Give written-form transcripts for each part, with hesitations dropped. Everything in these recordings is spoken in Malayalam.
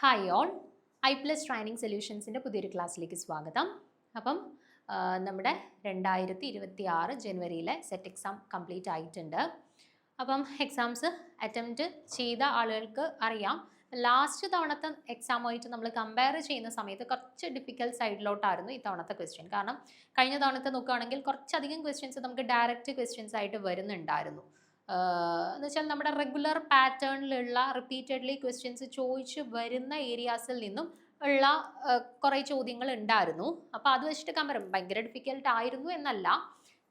ഹായ് ഓൾ, ഐ+ ട്രെയിനിങ് സൊല്യൂഷൻസിൻ്റെ പുതിയൊരു ക്ലാസ്സിലേക്ക് സ്വാഗതം. അപ്പം നമ്മുടെ 2026 ജനുവരിയിലെ സെറ്റ് എക്സാം കംപ്ലീറ്റ് ആയിട്ടുണ്ട്. അപ്പം എക്സാംസ് അറ്റംപ്റ്റ് ചെയ്ത ആളുകൾക്ക് അറിയാം, ലാസ്റ്റ് തവണത്തെ എക്സാമുമായിട്ട് നമ്മൾ കമ്പയർ ചെയ്യുന്ന സമയത്ത് കുറച്ച് ഡിഫിക്കൽട്ട് സൈഡിലോട്ടായിരുന്നു ഈ തവണത്തെ ക്വസ്റ്റ്യൻ. കാരണം കഴിഞ്ഞ തവണത്തെ നോക്കുകയാണെങ്കിൽ കുറച്ചധികം ക്വസ്റ്റ്യൻസ് നമുക്ക് ഡയറക്റ്റ് ക്വസ്റ്റ്യൻസ് ആയിട്ട് വരുന്നുണ്ടായിരുന്നു. എന്ന് വെച്ചാൽ നമ്മുടെ റെഗുലർ പാറ്റേണിലുള്ള റിപ്പീറ്റഡ്ലി ക്വസ്റ്റ്യൻസ് ചോദിച്ച് വരുന്ന ഏരിയാസിൽ നിന്നും ഉള്ള കുറേ ചോദ്യങ്ങൾ ഉണ്ടായിരുന്നു. അപ്പോൾ അത് വെച്ചിട്ട് കമ്പയർ ഭയങ്കര ഡിഫിക്കൽട്ട് ആയിരുന്നു എന്നല്ല,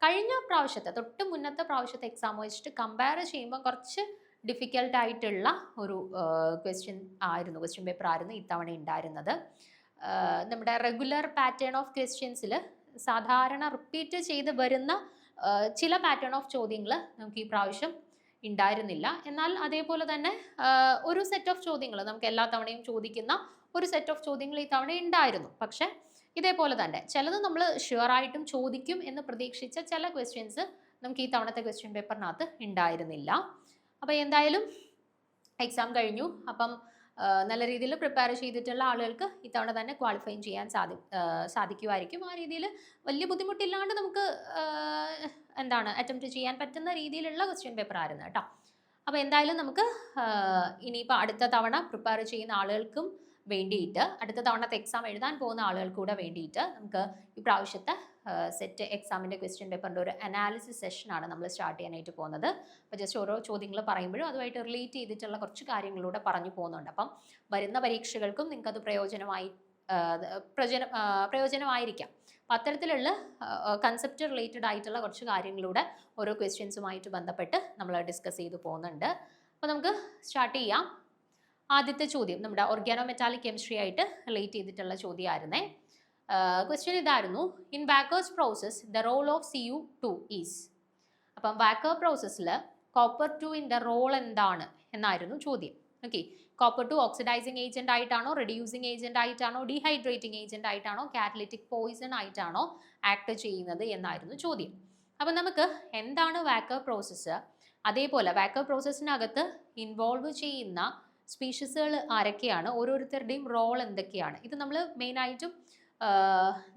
കഴിഞ്ഞ പ്രാവശ്യത്തെ തൊട്ട് മുന്നത്തെ പ്രാവശ്യത്തെ എക്സാം വെച്ചിട്ട് കമ്പയർ ചെയ്യുമ്പോൾ കുറച്ച് ഡിഫിക്കൽട്ട് ആയിട്ടുള്ള ഒരു ക്വസ്റ്റ്യൻ പേപ്പർ ആയിരുന്നു ഇത്തവണ ഉണ്ടായിരുന്നത്. നമ്മുടെ റെഗുലർ പാറ്റേൺ ഓഫ് ക്വസ്റ്റ്യൻസിൽ സാധാരണ റിപ്പീറ്റ് ചെയ്ത് വരുന്ന ചില പാറ്റേൺ ഓഫ് ചോദ്യങ്ങൾ നമുക്ക് ഈ പ്രാവശ്യം ഉണ്ടായിരുന്നില്ല. എന്നാൽ അതേപോലെ തന്നെ ഒരു സെറ്റ് ഓഫ് ചോദ്യങ്ങൾ നമുക്ക് എല്ലാ തവണയും ചോദിക്കുന്ന ഒരു സെറ്റ് ഓഫ് ചോദ്യങ്ങൾ ഈ തവണ ഉണ്ടായിരുന്നു. പക്ഷേ ഇതേപോലെ തന്നെ ചിലത് നമ്മൾ ഷുവറായിട്ടും ചോദിക്കും എന്ന് പ്രതീക്ഷിച്ച ചില ക്വസ്റ്റ്യൻസ് നമുക്ക് ഈ തവണത്തെ ക്വസ്റ്റ്യൻ പേപ്പറിനകത്ത് ഉണ്ടായിരുന്നില്ല. അപ്പോൾ എന്തായാലും എക്സാം കഴിഞ്ഞു. അപ്പം നല്ല രീതിയിൽ പ്രിപ്പയർ ചെയ്തിട്ടുള്ള ആളുകൾക്ക് ഇത്തവണ തന്നെ ക്വാളിഫൈ ചെയ്യാൻ സാധിക്കുമായിരിക്കും. ആ രീതിയിൽ വലിയ ബുദ്ധിമുട്ടില്ലാണ്ട് നമുക്ക് അറ്റംപ്റ്റ് ചെയ്യാൻ പറ്റുന്ന രീതിയിലുള്ള ക്വസ്റ്റ്യൻ പേപ്പർ ആയിരുന്നു കേട്ടോ. അപ്പോൾ എന്തായാലും നമുക്ക് ഇനിയിപ്പോൾ അടുത്ത തവണ പ്രിപ്പയർ ചെയ്യുന്ന ആളുകൾക്കും വേണ്ടിയിട്ട്, അടുത്ത തവണത്തെ എക്സാം എഴുതാൻ പോകുന്ന ആളുകൾക്ക് കൂടെ വേണ്ടിയിട്ട് നമുക്ക് ഈ പ്രാവശ്യത്തെ സെറ്റ് എക്സാമിൻ്റെ ക്വസ്റ്റ്യൻ പേപ്പറിൻ്റെ ഒരു അനാലിസിസ് സെഷനാണ് നമ്മൾ സ്റ്റാർട്ട് ചെയ്യാനായിട്ട് പോകുന്നത്. അപ്പോൾ ജസ്റ്റ് ഓരോ ചോദ്യങ്ങൾ പറയുമ്പോഴും അതുമായിട്ട് റിലേറ്റ് ചെയ്തിട്ടുള്ള കുറച്ച് കാര്യങ്ങളിലൂടെ പറഞ്ഞു പോകുന്നുണ്ട്. അപ്പം വരുന്ന പരീക്ഷകൾക്കും നിങ്ങൾക്കത് പ്രയോജനമായിരിക്കാം. അപ്പം അത്തരത്തിലുള്ള കൺസെപ്റ്റ് റിലേറ്റഡ് ആയിട്ടുള്ള കുറച്ച് കാര്യങ്ങളിലൂടെ ഓരോ ക്വസ്റ്റ്യൻസുമായിട്ട് ബന്ധപ്പെട്ട് നമ്മൾ ഡിസ്കസ് ചെയ്തു പോകുന്നുണ്ട്. അപ്പോൾ നമുക്ക് സ്റ്റാർട്ട് ചെയ്യാം. ആദ്യത്തെ ചോദ്യം നമ്മുടെ ഓർഗാനോമെറ്റാലിക് കെമിസ്ട്രി ആയിട്ട് റിലേറ്റ് ചെയ്തിട്ടുള്ള ചോദ്യമായിരുന്നേ. ക്വസ്റ്റ്യൻ ഇതായിരുന്നു: in Wacker's process the role of Cu2 is. അപ്പം വാക്കർ പ്രോസസ്സിൽ കോപ്പർ 2ൻ്റെ റോൾ എന്താണ് എന്നായിരുന്നു ചോദ്യം. ഓക്കെ, കോപ്പർ 2 ഓക്സിഡൈസിങ് ഏജന്റ് ആയിട്ടാണോ, റെഡ്യൂസിങ് ഏജന്റ് ആയിട്ടാണോ, ഡീഹൈഡ്രേറ്റിംഗ് ഏജന്റ് ആയിട്ടാണോ, കാറ്റലിറ്റിക് പോയിസൺ ആയിട്ടാണോ ആക്ട് ചെയ്യുന്നത് എന്നായിരുന്നു ചോദ്യം. അപ്പം നമുക്ക് എന്താണ് വാക്കർ പ്രോസസ്സ്, അതേപോലെ വാക്കർ പ്രോസസ്സിനകത്ത് ഇൻവോൾവ് ചെയ്യുന്ന സ്പീഷീസുകൾ ആരൊക്കെയാണ്, ഓരോരുത്തരുടെയും റോൾ എന്തൊക്കെയാണ്, ഇത് നമ്മൾ മെയിനായിട്ടും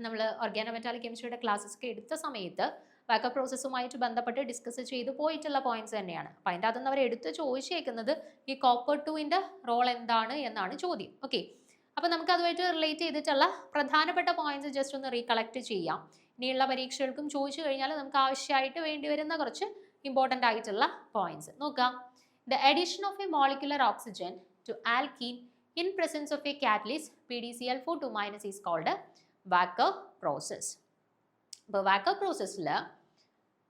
നമ്മൾ ഓർഗാനോമെറ്റാലിക് കെമിസ്ട്രിയുടെ ക്ലാസ്സസ് ഒക്കെ എടുത്ത സമയത്ത് വാക്കർ പ്രോസസ്സുമായിട്ട് ബന്ധപ്പെട്ട് ഡിസ്കസ് ചെയ്ത് പോയിട്ടുള്ള പോയിന്റ്സ് തന്നെയാണ്. അപ്പം അതിൻ്റെ അകത്തുനിന്ന് അവർ എടുത്ത് ചോദിച്ചേക്കുന്നത് ഈ കോപ്പർ 2ൻ്റെ റോൾ എന്താണ് എന്നാണ് ചോദ്യം. ഓക്കെ, അപ്പോൾ നമുക്ക് അതുമായിട്ട് റിലേറ്റ് ചെയ്തിട്ടുള്ള പ്രധാനപ്പെട്ട പോയിന്റ്സ് ജസ്റ്റ് ഒന്ന് റീകളക്ട് ചെയ്യാം. ഇനിയുള്ള പരീക്ഷകൾക്കും ചോദിച്ചു കഴിഞ്ഞാൽ നമുക്ക് ആവശ്യമായിട്ട് വേണ്ടി വരുന്ന കുറച്ച് ഇമ്പോർട്ടൻ്റ് ആയിട്ടുള്ള പോയിന്റ്സ് നോക്കാം. The addition of a molecular oxygen to alkene in presence of a catalyst PdCl4 - is called a Wacker process. അപ്പോൾ വാക്കർ പ്രോസസ്സിൽ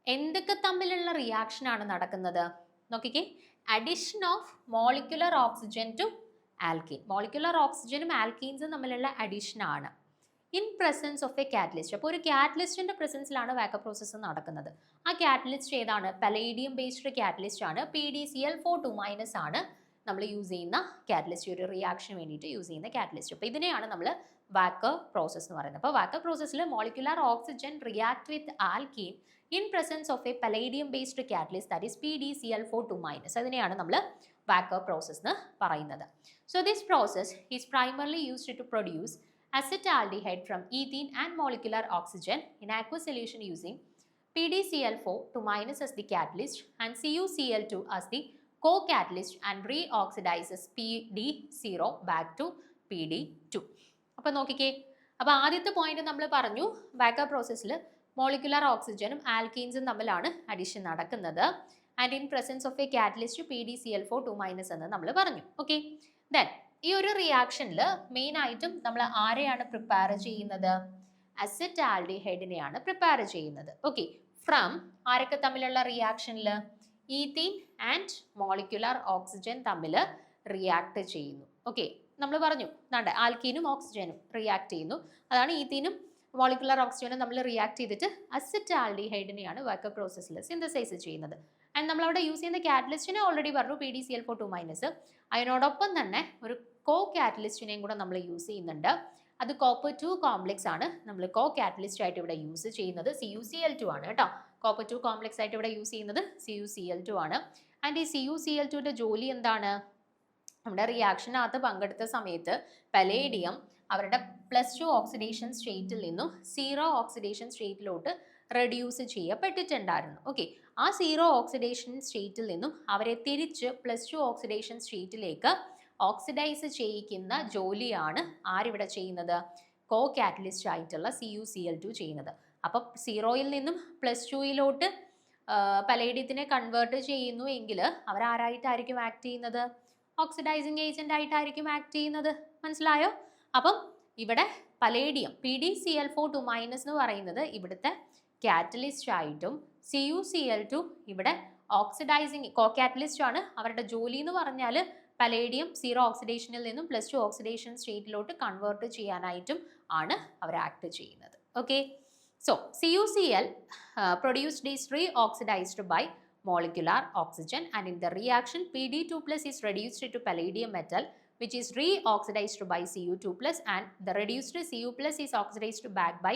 എന്തൊക്കെ തമ്മിലുള്ള റിയാക്ഷൻ ആണ് നടക്കുന്നത് നോക്കിക്കേ. Addition of molecular oxygen to alkene. Molecular ഓക്സിജനും ആൽക്കീൻസും തമ്മിലുള്ള അഡീഷൻ ആണ് in presence of a catalyst. അപ്പോൾ ഒരു കാറ്റലിസ്റ്റിൻ്റെ പ്രസൻസിലാണ് വാക്കർ പ്രോസസ്സ് നടക്കുന്നത്. ആ കാറ്റലിസ്റ്റ് ഏതാണ്? പലേഡിയം ബേസ്ഡ് കാറ്റലിസ്റ്റ് ആണ്. PdCl4 ആണ് നമ്മൾ യൂസ് ചെയ്യുന്ന കാറ്റലിസ്റ്റ്, ഒരു റിയാക്ഷൻ വേണ്ടിയിട്ട് യൂസ് ചെയ്യുന്ന കാറ്റലിസ്റ്റ്. അപ്പോൾ ഇതിനെയാണ് നമ്മൾ വാക്കർ പ്രോസസ്സ് എന്ന് പറയുന്നത്. അപ്പോൾ വാക്കർ പ്രോസസ്സിൽ molecular oxygen react with alkene in presence of a palladium based catalyst, that is PdCl4 - അതിനെയാണ് നമ്മൾ വാക്കർ പ്രോസസ്സ് എന്ന് പറയുന്നത്. So this process is primarily used to produce acetaldehyde from ethene and molecular oxygen in aqueous solution using PdCl4 as the catalyst and CuCl2 as the co-catalyst and reoxidizes PD0 back to PD2. അപ്പോൾ നോക്കിക്കേ, അപ്പോൾ ആദ്യത്തെ പോയിന്റ് നമ്മൾ പറഞ്ഞു, വാക്കർ പ്രോസസ്സിൽ മോളിക്കുലർ ഓക്സിജനും ആൽക്കീൻസും തമ്മിലാണ് അഡീഷൻ നടക്കുന്നത്. And in presence of a catalyst PdCl4 എന്ന് നമ്മൾ പറഞ്ഞു. ഓക്കെ, ദെൻ ഈ ഒരു റിയാക്ഷനിൽ മെയിനായിട്ടും നമ്മൾ ആരെയാണ് പ്രിപ്പയർ ചെയ്യുന്നത്? അസറ്റാൽഡിഹൈഡിനെയാണ് പ്രിപ്പയർ ചെയ്യുന്നത്. ഓക്കെ, ഫ്രം ആരൊക്കെ തമ്മിലുള്ള റിയാക്ഷനിൽ? ഈത്തീൻ ആൻഡ് മോളിക്കുലർ ഓക്സിജൻ തമ്മിൽ റിയാക്ട് ചെയ്യുന്നു. ഓക്കെ, നമ്മൾ പറഞ്ഞു ആൽക്കീനും ഓക്സിജനും റിയാക്ട് ചെയ്യുന്നു. അതാണ് ഈത്തീനും മോളിക്കുലർ ഓക്സിജനും നമ്മൾ റിയാക്ട് ചെയ്തിട്ട് അസറ്റാൽഡിഹൈഡിനെയാണ് വാക്കർ പ്രോസസ്സിൽ സിന്തസൈസ് ചെയ്യുന്നത്. ആൻഡ് നമ്മളവിടെ യൂസ് ചെയ്യുന്ന കാറ്റലിസ്റ്റിനെ ഓൾറെഡി പറഞ്ഞു, PdCl4 - അതിനോടൊപ്പം തന്നെ ഒരു കോ കാറ്റലിസ്റ്റിനെയും കൂടെ നമ്മൾ യൂസ് ചെയ്യുന്നുണ്ട്. അത് കോപ്പർ 2 കോംപ്ലക്സ് ആണ് നമ്മൾ കോ കാറ്റലിസ്റ്റ് ആയിട്ട് ഇവിടെ യൂസ് ചെയ്യുന്നത്. CuCl2 ആണ് കേട്ടോ. കോപ്പർ 2 കോംപ്ലക്സ് ആയിട്ട് ഇവിടെ യൂസ് ചെയ്യുന്നത് CuCl2 ആണ്. ആൻഡ് ഈ CuCl2ൻ്റെ ജോലി എന്താണ്? നമ്മുടെ റിയാക്ഷനകത്ത് പങ്കെടുത്ത സമയത്ത് പലേഡിയം അവരുടെ +2 ഓക്സിഡേഷൻ സ്റ്റേറ്റിൽ നിന്നും 0 ഓക്സിഡേഷൻ സ്റ്റേറ്റിലോട്ട് റെഡ്യൂസ് ചെയ്യപ്പെട്ടിട്ടുണ്ടായിരുന്നു. ഓക്കെ, ആ 0 ഓക്സിഡേഷൻ സ്റ്റേറ്റിൽ നിന്നും അവരെ തിരിച്ച് +2 ഓക്സിഡേഷൻ സ്റ്റേറ്റിലേക്ക് ഓക്സിഡൈസ് ചെയ്യിക്കുന്ന ജോലിയാണ് ആരിവിടെ ചെയ്യുന്നത്? കോ കാറ്റലിസ്റ്റ് ആയിട്ടുള്ള CuCl2 ചെയ്യുന്നത്. അപ്പം 0യിൽ നിന്നും +2യിലോട്ട് പലേഡിയത്തിനെ കൺവേർട്ട് ചെയ്യുന്നു എങ്കിൽ അവരാരായിട്ടായിരിക്കും ആക്ട് ചെയ്യുന്നത്? ഓക്സിഡൈസിങ് ഏജന്റ് ആയിട്ടായിരിക്കും ആക്ട് ചെയ്യുന്നത്. മനസ്സിലായോ? അപ്പം ഇവിടെ പലേഡിയം PdCl4 എന്ന് പറയുന്നത് ഇവിടുത്തെ കാറ്റലിസ്റ്റ് ആയിട്ടും CuCl2 ഇവിടെ ഓക്സിഡൈസിങ് കോ കാറ്റലിസ്റ്റ് ആണ്. അവരുടെ ജോലി എന്ന് പറഞ്ഞാൽ പലേഡിയം 0 ഓക്സിഡേഷനിൽ നിന്നും +2 ഓക്സിഡേഷൻ സ്റ്റേറ്റിലോട്ട് കൺവേർട്ട് ചെയ്യാനായിട്ടും ആണ് അവർ ആക്ട് ചെയ്യുന്നത്. Okay, so CuCl produced is reoxidized by molecular oxygen, and in the reaction Pd2+ is reduced to palladium metal which is reoxidized by Cu2+, and the reduced Cu+ is oxidized back by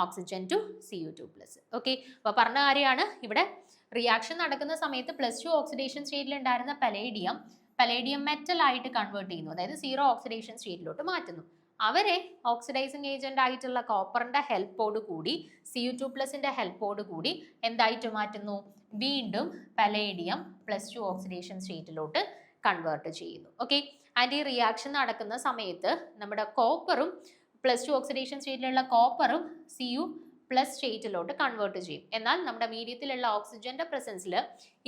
oxygen to Cu2+. Okay, അപ്പോൾ പറഞ്ഞ കാര്യമാണ് ഇവിടെ റിയാക്ഷൻ നടക്കുന്ന സമയത്ത് +2 ഓക്സിഡേഷൻ സ്റ്റേറ്റിൽ ഉണ്ടായിരുന്ന പലേഡിയം മെറ്റൽ ആയിട്ട് കൺവേർട്ട് ചെയ്യുന്നു, അതായത് 0 ഓക്സിഡേഷൻ സ്റ്റേറ്റിലോട്ട് മാറ്റുന്നു. അവരെ ഓക്സിഡൈസിങ് ഏജന്റ് ആയിട്ടുള്ള കോപ്പറിന്റെ ഹെൽപ്പോട് കൂടി Cu2+ന്റെ ഹെൽപ്പോട് കൂടി എന്തായിട്ട് മാറ്റുന്നു? വീണ്ടും പലേഡിയം +2 ഓക്സിഡേഷൻ സ്റ്റേറ്റിലോട്ട് കൺവേർട്ട് ചെയ്യുന്നു. ഓക്കെ, ആൻഡ് ഈ റിയാക്ഷൻ നടക്കുന്ന സമയത്ത് നമ്മുടെ കോപ്പറും +2 ഓക്സിഡേഷൻ സ്റ്റേറ്റിലുള്ള കോപ്പറും Cu+ സ്റ്റേറ്റിലോട്ട് കൺവേർട്ട് ചെയ്യും. എന്നാൽ നമ്മുടെ മീഡിയത്തിലുള്ള ഓക്സിജന്റെ പ്രസൻസിൽ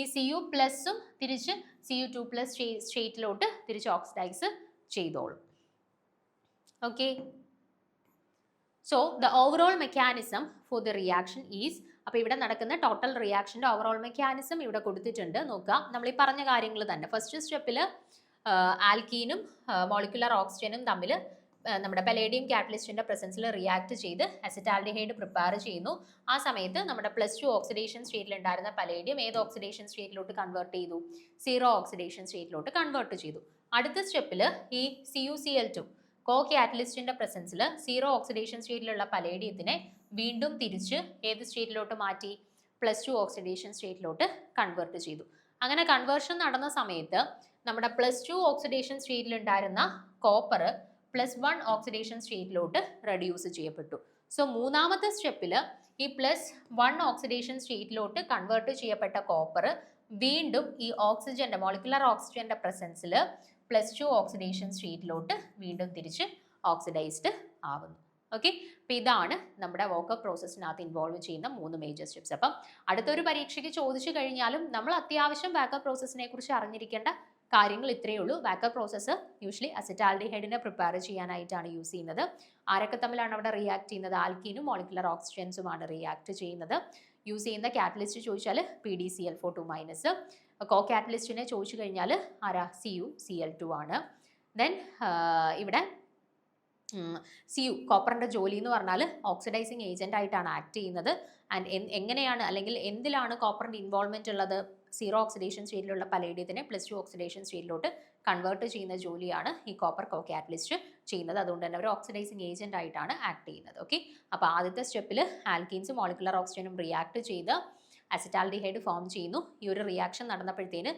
ഈ Cu+ഉം തിരിച്ച് Cu2+ സ്റ്റേറ്റിലോട്ട് തിരിച്ച് ഓക്സിഡൈസ് ചെയ്തോളും. Okay, so the overall mechanism for the reaction is, അപ്പോൾ ഇവിടെ നടക്കുന്ന ടോട്ടൽ റിയാക്ഷൻ്റെ ഓവറോൾ മെക്കാനിസം ഇവിടെ കൊടുത്തിട്ടുണ്ട്. നോക്കുക, നമ്മൾ ഈ പറഞ്ഞ കാര്യങ്ങൾ തന്നെ. ഫസ്റ്റ് സ്റ്റെപ്പിൽ ആൽക്കീനും മോളിക്കുലർ ഓക്സിജനും തമ്മിൽ നമ്മുടെ പലേഡിയം കാറ്റലിസ്റ്റിന്റെ പ്രസൻസിൽ റിയാക്ട് ചെയ്ത് അസിറ്റാൽഡിഹൈഡ് പ്രിപ്പയർ ചെയ്യുന്നു. ആ സമയത്ത് നമ്മുടെ +2 ഓക്സിഡേഷൻ സ്റ്റേറ്റിൽ ഉണ്ടായിരുന്ന പലേഡിയം ഏത് ഓക്സിഡേഷൻ സ്റ്റേറ്റിലോട്ട് കൺവേർട്ട് ചെയ്തു? 0 ഓക്സിഡേഷൻ സ്റ്റേറ്റിലോട്ട് കൺവേർട്ട് ചെയ്തു. അടുത്ത സ്റ്റെപ്പിൽ ഈ CuCl2 കോ കാറ്റലിസ്റ്റിന്റെ പ്രസൻസിൽ 0 ഓക്സിഡേഷൻ സ്റ്റേറ്റിലുള്ള പലേഡിയത്തിനെ വീണ്ടും തിരിച്ച് ഏത് സ്റ്റേറ്റിലോട്ട് മാറ്റി? +2 ഓക്സിഡേഷൻ സ്റ്റേറ്റിലോട്ട് കൺവേർട്ട് ചെയ്തു. അങ്ങനെ കൺവേർഷൻ നടന്ന സമയത്ത് നമ്മുടെ +2 ഓക്സിഡേഷൻ സ്റ്റേറ്റിൽ ഉണ്ടായിരുന്ന കോപ്പർ +1 ഓക്സിഡേഷൻ സ്റ്റേറ്റിലോട്ട് റെഡ്യൂസ് ചെയ്യപ്പെട്ടു. സോ മൂന്നാമത്തെ സ്റ്റെപ്പിൽ ഈ +1 ഓക്സിഡേഷൻ സ്റ്റേറ്റിലോട്ട് കൺവേർട്ട് ചെയ്യപ്പെട്ട കോപ്പർ വീണ്ടും ഈ ഓക്സിജന്റെ മോളിക്കുലർ ഓക്സിജന്റെ പ്രസൻസിൽ +2 ഓക്സിഡേഷൻ സ്റ്റേറ്റിലോട്ട് വീണ്ടും തിരിച്ച് ഓക്സിഡൈസ്ഡ് ആവുന്നു. ഓക്കെ, അപ്പം ഇതാണ് നമ്മുടെ വോക്കപ്പ് പ്രോസസ്സിനകത്ത് ഇൻവോൾവ് ചെയ്യുന്ന 3 മേജർ സ്റ്റെപ്സ്. അപ്പം അടുത്തൊരു പരീക്ഷയ്ക്ക് ചോദിച്ചു കഴിഞ്ഞാലും നമ്മൾ അത്യാവശ്യം വാക്കപ്പ് പ്രോസസ്സിനെ കുറിച്ച് അറിഞ്ഞിരിക്കേണ്ട കാര്യങ്ങൾ ഇത്രയേ ഉള്ളൂ. വാക്കപ്പ് പ്രോസസ്സ് യൂഷ്വലി അസിറ്റാൽഡിഹൈഡിനെ പ്രിപ്പയർ ചെയ്യാനായിട്ടാണ് യൂസ് ചെയ്യുന്നത്. ആരൊക്കെ തമ്മിലാണ് അവിടെ റിയാക്ട് ചെയ്യുന്നത്? ആൽക്കീനും മോളിക്കുലർ ഓക്സിജൻസുമാണ് റിയാക്ട് ചെയ്യുന്നത്. യൂസ് ചെയ്യുന്ന കാറ്റലിസ്റ്റ് ചോദിച്ചാൽ PdCl4 കോ കാറ്റലിസ്റ്റിനെ ചോദിച്ചു കഴിഞ്ഞാൽ ആരാ? CuCl2 ആണ്. ദെൻ ഇവിടെ കോപ്പറിൻ്റെ ജോലി എന്ന് പറഞ്ഞാൽ ഓക്സിഡൈസിങ് ഏജന്റ് ആയിട്ടാണ് ആക്ട് ചെയ്യുന്നത്. ആൻഡ് എങ്ങനെയാണ് അല്ലെങ്കിൽ എന്തിലാണ് കോപ്പറിൻ്റെ ഇൻവോൾവ്മെന്റ് ഉള്ളത്? 0 ഓക്സിഡേഷൻ സ്റ്റേറ്റിലുള്ള പലേഡിയത്തിനെ +2 ഓക്സിഡേഷൻ സ്റ്റേറ്റിലോട്ട് കൺവേർട്ട് ചെയ്യുന്ന ജോലിയാണ് ഈ കോപ്പർ കോ കാറ്റലിസ്റ്റ് ചെയ്യുന്നത്. അതുകൊണ്ട് തന്നെ അവർ ഓക്സിഡൈസിങ് ഏജന്റ് ആയിട്ടാണ് ആക്ട് ചെയ്യുന്നത്. ഓക്കെ, അപ്പോൾ ആദ്യത്തെ സ്റ്റെപ്പിൽ ആൽക്കീൻസും മോളിക്കുലർ ഓക്സിജനും റിയാക്ട് ചെയ്ത് അസിറ്റാൽഡിഹൈഡ് ഫോം ചെയ്യുന്നു. ഈ ഒരു റിയാക്ഷൻ നടന്നപ്പോഴത്തേന്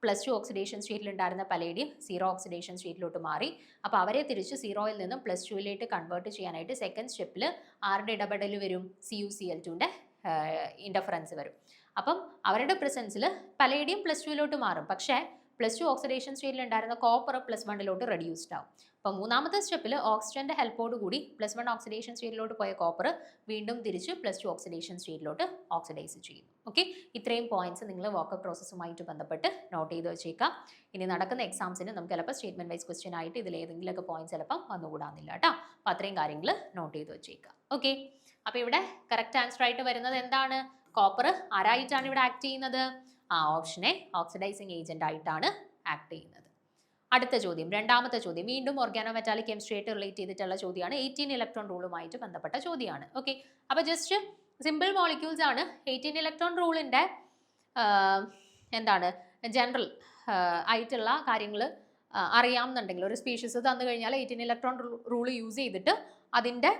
+2 ഓക്സിഡേഷൻ സ്റ്റേറ്റിൽ ഉണ്ടായിരുന്ന പലേഡിയം 0 ഓക്സിഡേഷൻ സ്റ്റേറ്റിലോട്ട് മാറി. അപ്പോൾ അവരെ തിരിച്ച് 0യിൽ നിന്നും +2യിലേക്ക് കൺവേർട്ട് ചെയ്യാനായിട്ട് സെക്കൻഡ് സ്റ്റെപ്പിൽ ആരുടെ ഇടപെടൽ വരും? CuCl2ൻ്റെ ഇൻ്റർഫറൻസ് വരും. അപ്പം അവരുടെ പ്രസൻസിൽ പലേഡിയം +2യിലോട്ട് മാറും, പക്ഷേ +2 ഓക്സിഡേഷൻ സ്റ്റേറ്റിൽ ഉണ്ടായിരുന്ന കോപ്പർ +1ിലോട്ട് റെഡ്യൂസ്ഡ് ആവും. അപ്പോൾ മൂന്നാമത്തെ സ്റ്റെപ്പിൽ ഓക്സിജന്റെ ഹെൽപ്പോട് കൂടി +1 ഓക്സിഡേഷൻ സ്റ്റേറ്റിലോട്ട് പോയ കോപ്പർ വീണ്ടും തിരിച്ച് +2 ഓക്സിഡേഷൻ സ്റ്റേറ്റിലോട്ട് ഓക്സിഡൈസ് ചെയ്യുന്നു. ഓക്കെ, ഇത്രയും പോയിന്റ്സ് നിങ്ങൾ വോക്കപ്പ് പ്രോസസ്സുമായിട്ട് ബന്ധപ്പെട്ട് നോട്ട് ചെയ്ത് വെച്ചേക്കാം. ഇനി നടക്കുന്ന എക്സാംസിന് നമുക്ക് ചിലപ്പോൾ സ്റ്റേറ്റ്മെന്റ് വൈസ് ക്വസ്റ്റ്യൻ ആയിട്ട് ഇതിൽ ഏതെങ്കിലുമൊക്കെ പോയിന്റ്സ് ചിലപ്പം വന്നുകൂടാന്നില്ല കേട്ടോ. അപ്പോൾ അത്രയും കാര്യങ്ങൾ നോട്ട് ചെയ്ത് വെച്ചേക്കാം. ഓക്കെ, അപ്പോൾ ഇവിടെ കറക്റ്റ് ആൻസർ ആയിട്ട് വരുന്നത് എന്താണ്? കോപ്പർ ആരായിട്ടാണ് ഇവിടെ ആക്ട് ചെയ്യുന്നത്? ഓപ്ഷൻ എ, ഓക്സിഡൈസിങ് ഏജന്റ് ആയിട്ടാണ് ആക്ട് ചെയ്യുന്നത്. അടുത്ത ചോദ്യം, രണ്ടാമത്തെ ചോദ്യം, വീണ്ടും ഓർഗാനോ മെറ്റാലിക് കെമിസ്ട്രി ആയിട്ട് റിലേറ്റ് ചെയ്തിട്ടുള്ള ചോദ്യമാണ്. 18 ഇലക്ട്രോൺ റൂളുമായിട്ട് ബന്ധപ്പെട്ട ചോദ്യമാണ്. ഓക്കെ, അപ്പോൾ ജസ്റ്റ് സിമ്പിൾ മോളിക്യൂൾസ് ആണ്. 18 ഇലക്ട്രോൺ റൂളിൻ്റെ എന്താണ് ജനറൽ ആയിട്ടുള്ള കാര്യങ്ങൾ അറിയാമെന്നുണ്ടെങ്കിൽ ഒരു സ്പീഷീസ് തന്നു കഴിഞ്ഞാൽ 18 ഇലക്ട്രോൺ റൂൾ യൂസ് ചെയ്തിട്ട് അതിൻ്റെ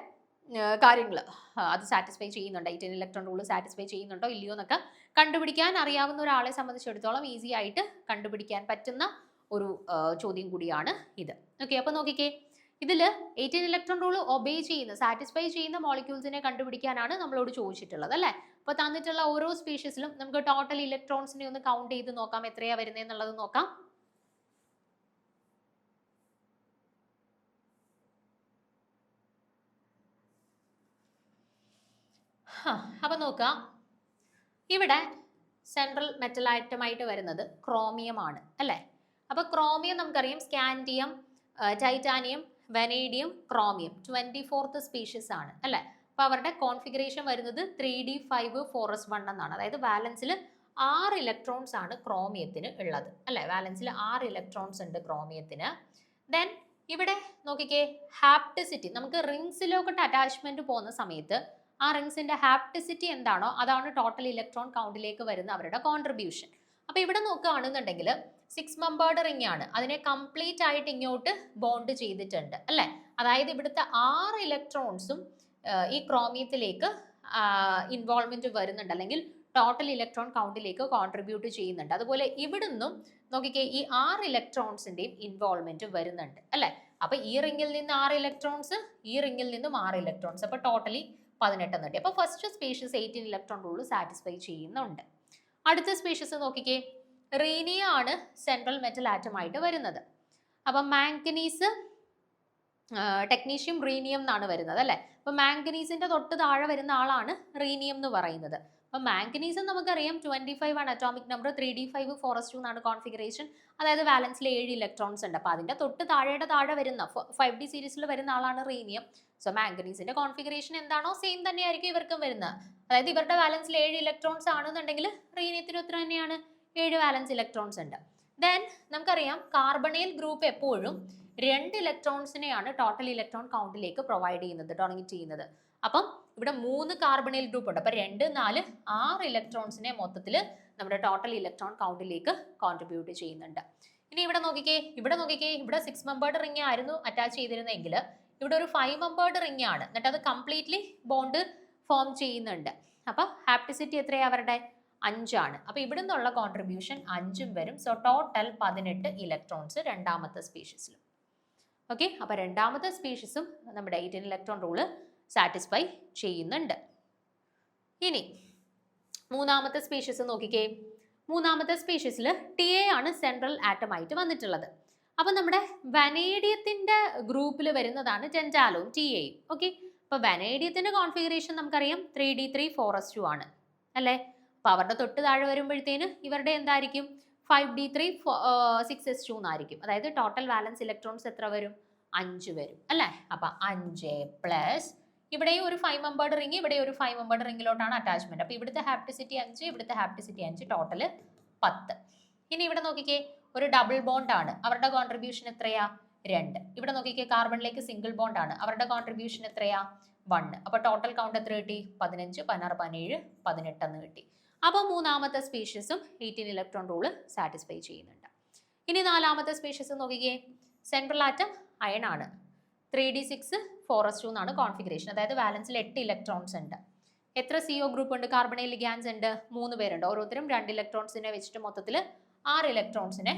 കാര്യങ്ങൾ അത് സാറ്റിസ്ഫൈ ചെയ്യുന്നുണ്ടോ, 18 ഇലക്ട്രോൺ റൂൾ സാറ്റിസ്ഫൈ ചെയ്യുന്നുണ്ടോ ഇല്ലയോ എന്നൊക്കെ കണ്ടുപിടിക്കാൻ അറിയാവുന്ന ഒരാളെ സംബന്ധിച്ചിടത്തോളം ഈസി ആയിട്ട് കണ്ടുപിടിക്കാൻ പറ്റുന്ന ഒരു ചോദ്യം കൂടിയാണ് ഇത്. ഓക്കെ, അപ്പോൾ നോക്കിക്കേ, ഇതിൽ 18 ഇലക്ട്രോൺ റൂൾ ഒബേ ചെയ്യുന്ന, സാറ്റിസ്ഫൈ ചെയ്യുന്ന മോളിക്യൂൾസിനെ കണ്ടുപിടിക്കാനാണ് നമ്മളോട് ചോദിച്ചിട്ടുള്ളത് അല്ലേ. അപ്പോൾ തന്നിട്ടുള്ള ഓരോ സ്പീഷീസിലും നമുക്ക് ടോട്ടൽ ഇലക്ട്രോൺസിനെ ഒന്ന് കൗണ്ട് ചെയ്ത് നോക്കാം, എത്രയാ വരുന്നതെന്നുള്ളത് നോക്കാം. അപ്പൊ നോക്കാം, ഇവിടെ സെൻട്രൽ മെറ്റൽ ആറ്റമായിട്ട് വരുന്നത് ക്രോമിയം ആണ് അല്ലേ. അപ്പൊ ക്രോമിയം നമുക്കറിയാം scandium, titanium, vanadium, chromium 24th species ആണ് അല്ലേ. അപ്പൊ അവരുടെ കോൺഫിഗറേഷൻ വരുന്നത് 3d5 4s1 എന്നാണ്. അതായത് വാലൻസിൽ 6 ഇലക്ട്രോൺസ് ആണ് ക്രോമിയത്തിന് ഉള്ളത് അല്ലേ. വാലൻസിൽ 6 ഇലക്ട്രോൺസ് ഉണ്ട് ക്രോമിയത്തിന്. ദെൻ ഇവിടെ നോക്കിക്കേ, ഹാപ്റ്റിസിറ്റി, നമുക്ക് റിങ്സിലോട്ട് അറ്റാച്ച്മെന്റ് പോകുന്ന സമയത്ത് ആ റിങ്സിന്റെ ഹാപ്റ്റിസിറ്റി എന്താണോ അതാണ് ടോട്ടൽ ഇലക്ട്രോൺ കൗണ്ടിലേക്ക് വരുന്ന അവരുടെ കോൺട്രിബ്യൂഷൻ. അപ്പൊ ഇവിടെ നോക്കുകയാണെന്നുണ്ടെങ്കിൽ 6 മെമ്പേർഡ് റിംഗ് ആണ്, അതിനെ കംപ്ലീറ്റ് ആയിട്ട് ഇങ്ങോട്ട് ബോണ്ട് ചെയ്തിട്ടുണ്ട് അല്ലെ. അതായത് ഇവിടുത്തെ 6 ഇലക്ട്രോൺസും ഈ ക്രോമിയത്തിലേക്ക് ഇൻവോൾവ്മെന്റ് വരുന്നുണ്ട്, അല്ലെങ്കിൽ ടോട്ടൽ ഇലക്ട്രോൺ കൗണ്ടിലേക്ക് കോൺട്രിബ്യൂട്ട് ചെയ്യുന്നുണ്ട്. അതുപോലെ ഇവിടുന്നും നോക്കിക്കേ, ഈ 6 ഇലക്ട്രോൺസിന്റെയും ഇൻവോൾവ്മെന്റ് വരുന്നുണ്ട് അല്ലെ. അപ്പൊ ഈ റിംഗിൽ നിന്ന് 6 ഇലക്ട്രോൺസ്, ഈ റിംഗിൽ നിന്നും 6 ഇലക്ട്രോൺസ്, അപ്പൊ ടോട്ടലി 18 എന്ന് കിട്ടി. അപ്പൊ first species 18 electron rule satisfy ചെയ്യുന്നുണ്ട്. അടുത്ത സ്പീഷീസ് നോക്കിക്കേ, റീനിയ ആണ് സെൻട്രൽ മെറ്റൽ ആറ്റം ആയിട്ട് വരുന്നത്. അപ്പൊ മാംഗനീസ്, ടെക്നീഷ്യം, റീനിയം എന്നാണ് വരുന്നത് അല്ലെ. അപ്പൊ മാംഗനീസിന്റെ തൊട്ട് താഴെ വരുന്ന ആളാണ് റീനിയം എന്ന് പറയുന്നത്. അപ്പൊ മാംഗനീസ് നമുക്കറിയാം 25 ആണ് അറ്റോമിക് നമ്പർ, 3d5 4s2 എന്നാണ് കോൺഫിഗറേഷൻ. അതായത് വാലൻസിൽ 7 ഇലക്ട്രോൺസ് ഉണ്ട്. അപ്പൊ അതിന്റെ തൊട്ട് താഴെ വരുന്ന 5d സീരീസിൽ വരുന്ന ആളാണ് റീനിയം. സോ മാംഗനീസിന്റെ കോൺഫിഗറേഷൻ എന്താണോ സെയിം തന്നെയായിരിക്കും ഇവർക്കും വരുന്നത്. അതായത് ഇവരുടെ വാലൻസിൽ 7 ഇലക്ട്രോൺസ് ആണെന്നുണ്ടെങ്കിൽ റീനിയത്തിന് ഉത്തരം തന്നെയാണ്, 7 വാലൻസ് ഇലക്ട്രോൺസ് ഉണ്ട്. ദെൻ നമുക്കറിയാം കാർബണൈൽ ഗ്രൂപ്പ് എപ്പോഴും 2 ഇലക്ട്രോൺസിനെയാണ് ടോട്ടൽ ഇലക്ട്രോൺ കൗണ്ടിലേക്ക് പ്രൊവൈഡ് ചെയ്യുന്നത്, ഡൊണേറ്റ് ചെയ്യുന്നത്. അപ്പം ഇവിടെ 3 കാർബണൈൽ ഗ്രൂപ്പ് ഉണ്ട്. അപ്പൊ 2, 4, 6 ഇലക്ട്രോൺസിനെ മൊത്തത്തിൽ നമ്മുടെ ടോട്ടൽ ഇലക്ട്രോൺ കൗണ്ടിലേക്ക് കോൺട്രിബ്യൂട്ട് ചെയ്യുന്നുണ്ട്. ഇനി ഇവിടെ നോക്കിക്കേ, ഇവിടെ 6 മെമ്പേർഡ് റിംഗ് ആയിരുന്നു അറ്റാച്ച് ചെയ്തിരുന്നെങ്കിൽ ഇവിടെ ഒരു 5 മെമ്പേർഡ് റിംഗ് ആണ്, എന്നിട്ട് അത് കംപ്ലീറ്റ്ലി ബോണ്ട് ഫോം ചെയ്യുന്നുണ്ട്. അപ്പൊ ഹാപ്റ്റിസിറ്റി എത്രയാ അവരുടെ? 5 ആണ്. അപ്പൊ ഇവിടെ നിന്നുള്ള കോൺട്രിബ്യൂഷൻ 5 വരും. സോ ടോട്ടൽ 18 ഇലക്ട്രോൺസ് രണ്ടാമത്തെ സ്പീഷീസിലും. ഓക്കെ, അപ്പൊ രണ്ടാമത്തെ സ്പീഷീസും നമ്മുടെ 18 ഇലക്ട്രോൺ റൂള് സാറ്റിസ്ഫൈ ചെയ്യുന്നുണ്ട്. ഇനി മൂന്നാമത്തെ സ്പീഷീസ് നോക്കിക്കേ, മൂന്നാമത്തെ സ്പീഷീസിൽ TA ആണ് സെൻട്രൽ ആറ്റമായിട്ട് വന്നിട്ടുള്ളത്. അപ്പൊ നമ്മുടെ വനേഡിയത്തിന്റെ ഗ്രൂപ്പിൽ വരുന്നതാണ് ടെൻറ്റാലോയും ടിയയും. ഓക്കെ, അപ്പൊ വനേഡിയത്തിന്റെ കോൺഫിഗറേഷൻ നമുക്കറിയാം 3d3 4s2 ആണ് അല്ലെ. അപ്പൊ അവരുടെ തൊട്ട് താഴെ വരുമ്പോഴത്തേന് ഇവരുടെ എന്തായിരിക്കും? 5d3 6s2 എന്നായിരിക്കും. അതായത് ടോട്ടൽ വാലൻസ് ഇലക്ട്രോൺസ് എത്ര വരും? 5 വരും അല്ലെ. അപ്പൊ 5 പ്ലസ് ഇവിടെയും ഒരു 5 മെമ്പേർഡ് റിംഗ്, ഇവിടെ ഒരു 5 മെമ്പേർഡ് റിംഗിലോട്ടാണ് അറ്റാച്ച്മെന്റ്. അപ്പൊ ഇവിടുത്തെ ഹാപ്റ്റിസിറ്റി 5, ഇവിടുത്തെ ഹാപ്റ്റിസിറ്റി 5, ടോട്ടൽ 10. ഇനി ഇവിടെ നോക്കിക്കേ, ഒരു ഡബിൾ ബോണ്ട് ആണ്, അവരുടെ കോൺട്രിബ്യൂഷൻ എത്രയാ? 2. ഇവിടെ നോക്കിക്കേ, കാർബണിലേക്ക് സിംഗിൾ ബോണ്ട് ആണ്, അവരുടെ കോൺട്രിബ്യൂഷൻ എത്രയാ? 1. അപ്പൊ ടോട്ടൽ കൗണ്ട് എത്ര കിട്ടി? 15, 16, 17, 18 എന്ന് കിട്ടി. അപ്പൊ മൂന്നാമത്തെ സ്പീഷീസും 18 ഇലക്ട്രോൺ റൂള് സാറ്റിസ്ഫൈ ചെയ്യുന്നുണ്ട്. ഇനി നാലാമത്തെ സ്പീഷീസ് നോക്കിക്കേ, സെൻട്രൽ ആറ്റം അയൺ ആണ്, 3d6 4s2 എന്നാണ് കോൺഫിഗറേഷൻ. അതായത് വാലൻസിൽ 8 ഇലക്ട്രോൺസ് ഉണ്ട്. എത്ര CO ഗ്രൂപ്പ് ഉണ്ട്? കാർബണൈൽ ലിഗാൻസ് ഉണ്ട്, 3 പേരുണ്ട്. ഓരോരുത്തരും 2 ഇലക്ട്രോൺസിനെ വെച്ചിട്ട് മൊത്തത്തിൽ 6 ഇലക്ട്രോൺസിനെ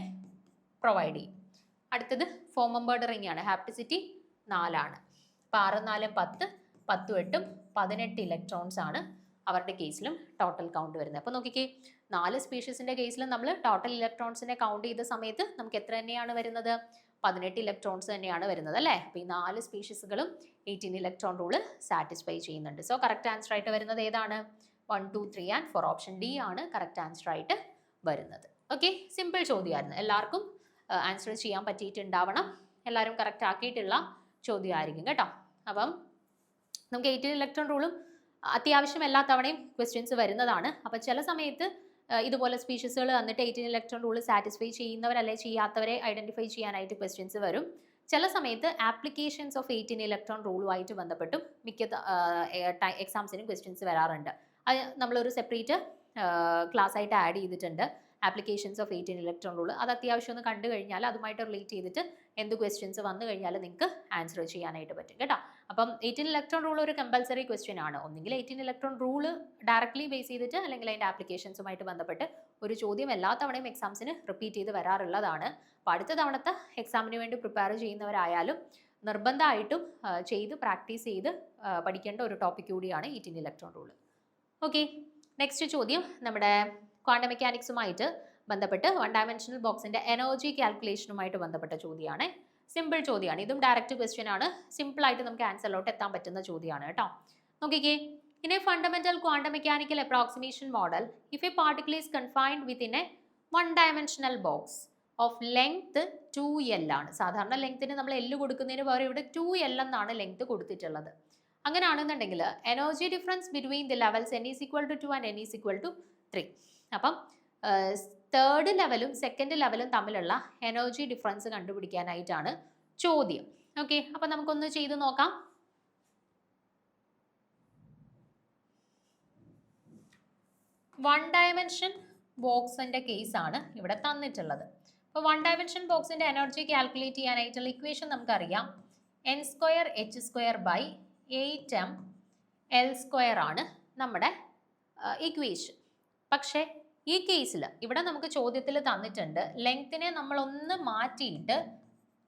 പ്രൊവൈഡ് ചെയ്യും. അടുത്തത് 4 മെമ്പേർഡ് റിംഗ് ആണ്, ഹാപ്റ്റിസിറ്റി 4 ആണ്. അപ്പൊ 6, 4, 10, 10, 8, 18 ഇലക്ട്രോൺസ് ആണ് അവരുടെ കേസിലും ടോട്ടൽ കൗണ്ട് വരുന്നത്. അപ്പൊ നോക്കിക്കേ, 4 സ്പീഷീസിന്റെ കേസിലും നമ്മൾ ടോട്ടൽ ഇലക്ട്രോൺസിനെ കൗണ്ട് ചെയ്ത സമയത്ത് നമുക്ക് എത്ര തന്നെയാണ് വരുന്നത്? 18 ഇലക്ട്രോൺസ് തന്നെയാണ് വരുന്നത് അല്ലേ. അപ്പൊ ഈ 4 സ്പീഷീസുകളും 18 ഇലക്ട്രോൺ റൂള് സാറ്റിസ്ഫൈ ചെയ്യുന്നുണ്ട്. സോ കറക്റ്റ് ആൻസർ ആയിട്ട് വരുന്നത് ഏതാണ്? 1, 2, 3 and 4 ഓപ്ഷൻ ഡി ആണ് കറക്റ്റ് ആൻസർ ആയിട്ട് വരുന്നത്. ഓക്കെ, സിമ്പിൾ ചോദ്യമായിരുന്നു, എല്ലാവർക്കും ആൻസർ ചെയ്യാൻ പറ്റിയിട്ടുണ്ടാവണം. എല്ലാവരും കറക്റ്റ് ആക്കിയിട്ടുള്ള ചോദ്യമായിരിക്കും കേട്ടോ. അപ്പം നമുക്ക് 18 ഇലക്ട്രോൺ റൂളും അത്യാവശ്യം എല്ലാ തവണയും ക്വസ്റ്റ്യൻസ് വരുന്നതാണ്. അപ്പം ചില സമയത്ത് ഇതുപോലെ സ്പീഷീസുകൾ വന്നിട്ട് 18 ഇലക്ട്രോൺ റൂൾ സാറ്റിസ്ഫൈ ചെയ്യുന്നവരല്ലേ ചെയ്യാത്തവരെ ഐഡന്റിഫൈ ചെയ്യാനായിട്ട് ക്വസ്റ്റ്യൻസ് വരും. ചില സമയത്ത് ആപ്ലിക്കേഷൻസ് ഓഫ് 18 ഇലക്ട്രോൺ റൂളുമായിട്ട് ബന്ധപ്പെട്ടും മിക്ക എക്സാംസിനും ക്വസ്റ്റ്യൻസ് വരാറുണ്ട്. അത് നമ്മളൊരു സെപ്പറേറ്റ് ക്ലാസ് ആയിട്ട് ആഡ് ചെയ്തിട്ടുണ്ട്. Applications of 18 electron rule. അത് അത്യാവശ്യം ഒന്ന് കണ്ടു കഴിഞ്ഞാൽ അതുമായിട്ട് റിലേറ്റ് ചെയ്തിട്ട് എന്ത് ക്വസ്റ്റ്യൻസ് വന്നു കഴിഞ്ഞാൽ നിങ്ങൾക്ക് ആൻസർ ചെയ്യാനായിട്ട് പറ്റും കേട്ടോ. അപ്പം 18 ഇലക്ട്രോൺ റൂൾ ഒരു കമ്പൽസറി ക്വസ്റ്റ്യൻ ആണ്. ഒന്നുകിൽ 18 ഇലക്ട്രോൺ റൂൾ ഡയറക്ട്ലി ബേസ് ചെയ്തിട്ട് അല്ലെങ്കിൽ അതിൻ്റെ ആപ്ലിക്കേഷൻസുമായിട്ട് ബന്ധപ്പെട്ട് ഒരു ചോദ്യം എല്ലാ തവണയും എക്സാംസിന് റിപ്പീറ്റ് ചെയ്ത് വരാറുള്ളതാണ്. അപ്പോൾ അടുത്ത തവണത്തെ എക്സാമിന് വേണ്ടി പ്രിപ്പയർ ചെയ്യുന്നവരായാലും നിർബന്ധമായിട്ടും ചെയ്ത് പ്രാക്ടീസ് ചെയ്ത് പഠിക്കേണ്ട ഒരു ടോപ്പിക് കൂടിയാണ് 18 ഇലക്ട്രോൺ റൂൾ. ഓക്കെ, നെക്സ്റ്റ് ചോദ്യം നമ്മുടെ ക്വാണ്ടം മെക്കാനിക്സുമായിട്ട് ബന്ധപ്പെട്ട് 1 ഡയമെൻഷണൽ ബോക്സിന്റെ എനർജി കാൽക്കുലേഷനുമായിട്ട് ബന്ധപ്പെട്ട ചോദ്യമാണ്. സിമ്പിൾ ചോദ്യമാണ്, ഇതും ഡയറക്റ്റ് ക്വസ്റ്റ്യൻ ആണ്. സിമ്പിൾ ആയിട്ട് നമുക്ക് ആൻസറിലോട്ട് എത്താൻ പറ്റുന്ന ചോദ്യമാണ് കേട്ടോ. നോക്കിക്കേ, in A fundamental quantum mechanical approximation model, if A particle is confined within A 1 dimensional box of length 2L ആണ്. സാധാരണ ലെങ്ത്തിന് നമ്മൾ L കൊടുക്കുന്നതിന് പകരം ഇവിടെ 2L എന്നാണ് ലെങ്ത് കൊടുത്തിട്ടുള്ളത്. അങ്ങനെയാണെന്നുണ്ടെങ്കിൽ energy difference between the levels n is equal to 2 and n is equal to 3. അപ്പം തേർഡ് ലെവലും സെക്കൻഡ് ലെവലും തമ്മിലുള്ള എനർജി ഡിഫറൻസ് കണ്ടുപിടിക്കാനായിട്ടാണ് ചോദ്യം. ഓക്കെ, അപ്പം നമുക്കൊന്ന് ചെയ്ത് നോക്കാം. വൺ ഡയമെൻഷൻ ബോക്സിന്റെ കേസാണ് ഇവിടെ തന്നിട്ടുള്ളത്. അപ്പോൾ 1 ഡയമെൻഷൻ ബോക്സിന്റെ എനർജി കാൽക്കുലേറ്റ് ചെയ്യാനായിട്ടുള്ള ഇക്വേഷൻ നമുക്കറിയാം. n²h² / 8mL² ആണ് നമ്മുടെ ഇക്വേഷൻ. പക്ഷേ ഈ കേസിൽ ഇവിടെ നമുക്ക് ചോദ്യത്തിൽ തന്നിട്ടുണ്ട് ലെങ്ത്തിനെ നമ്മളൊന്ന് മാറ്റിയിട്ട്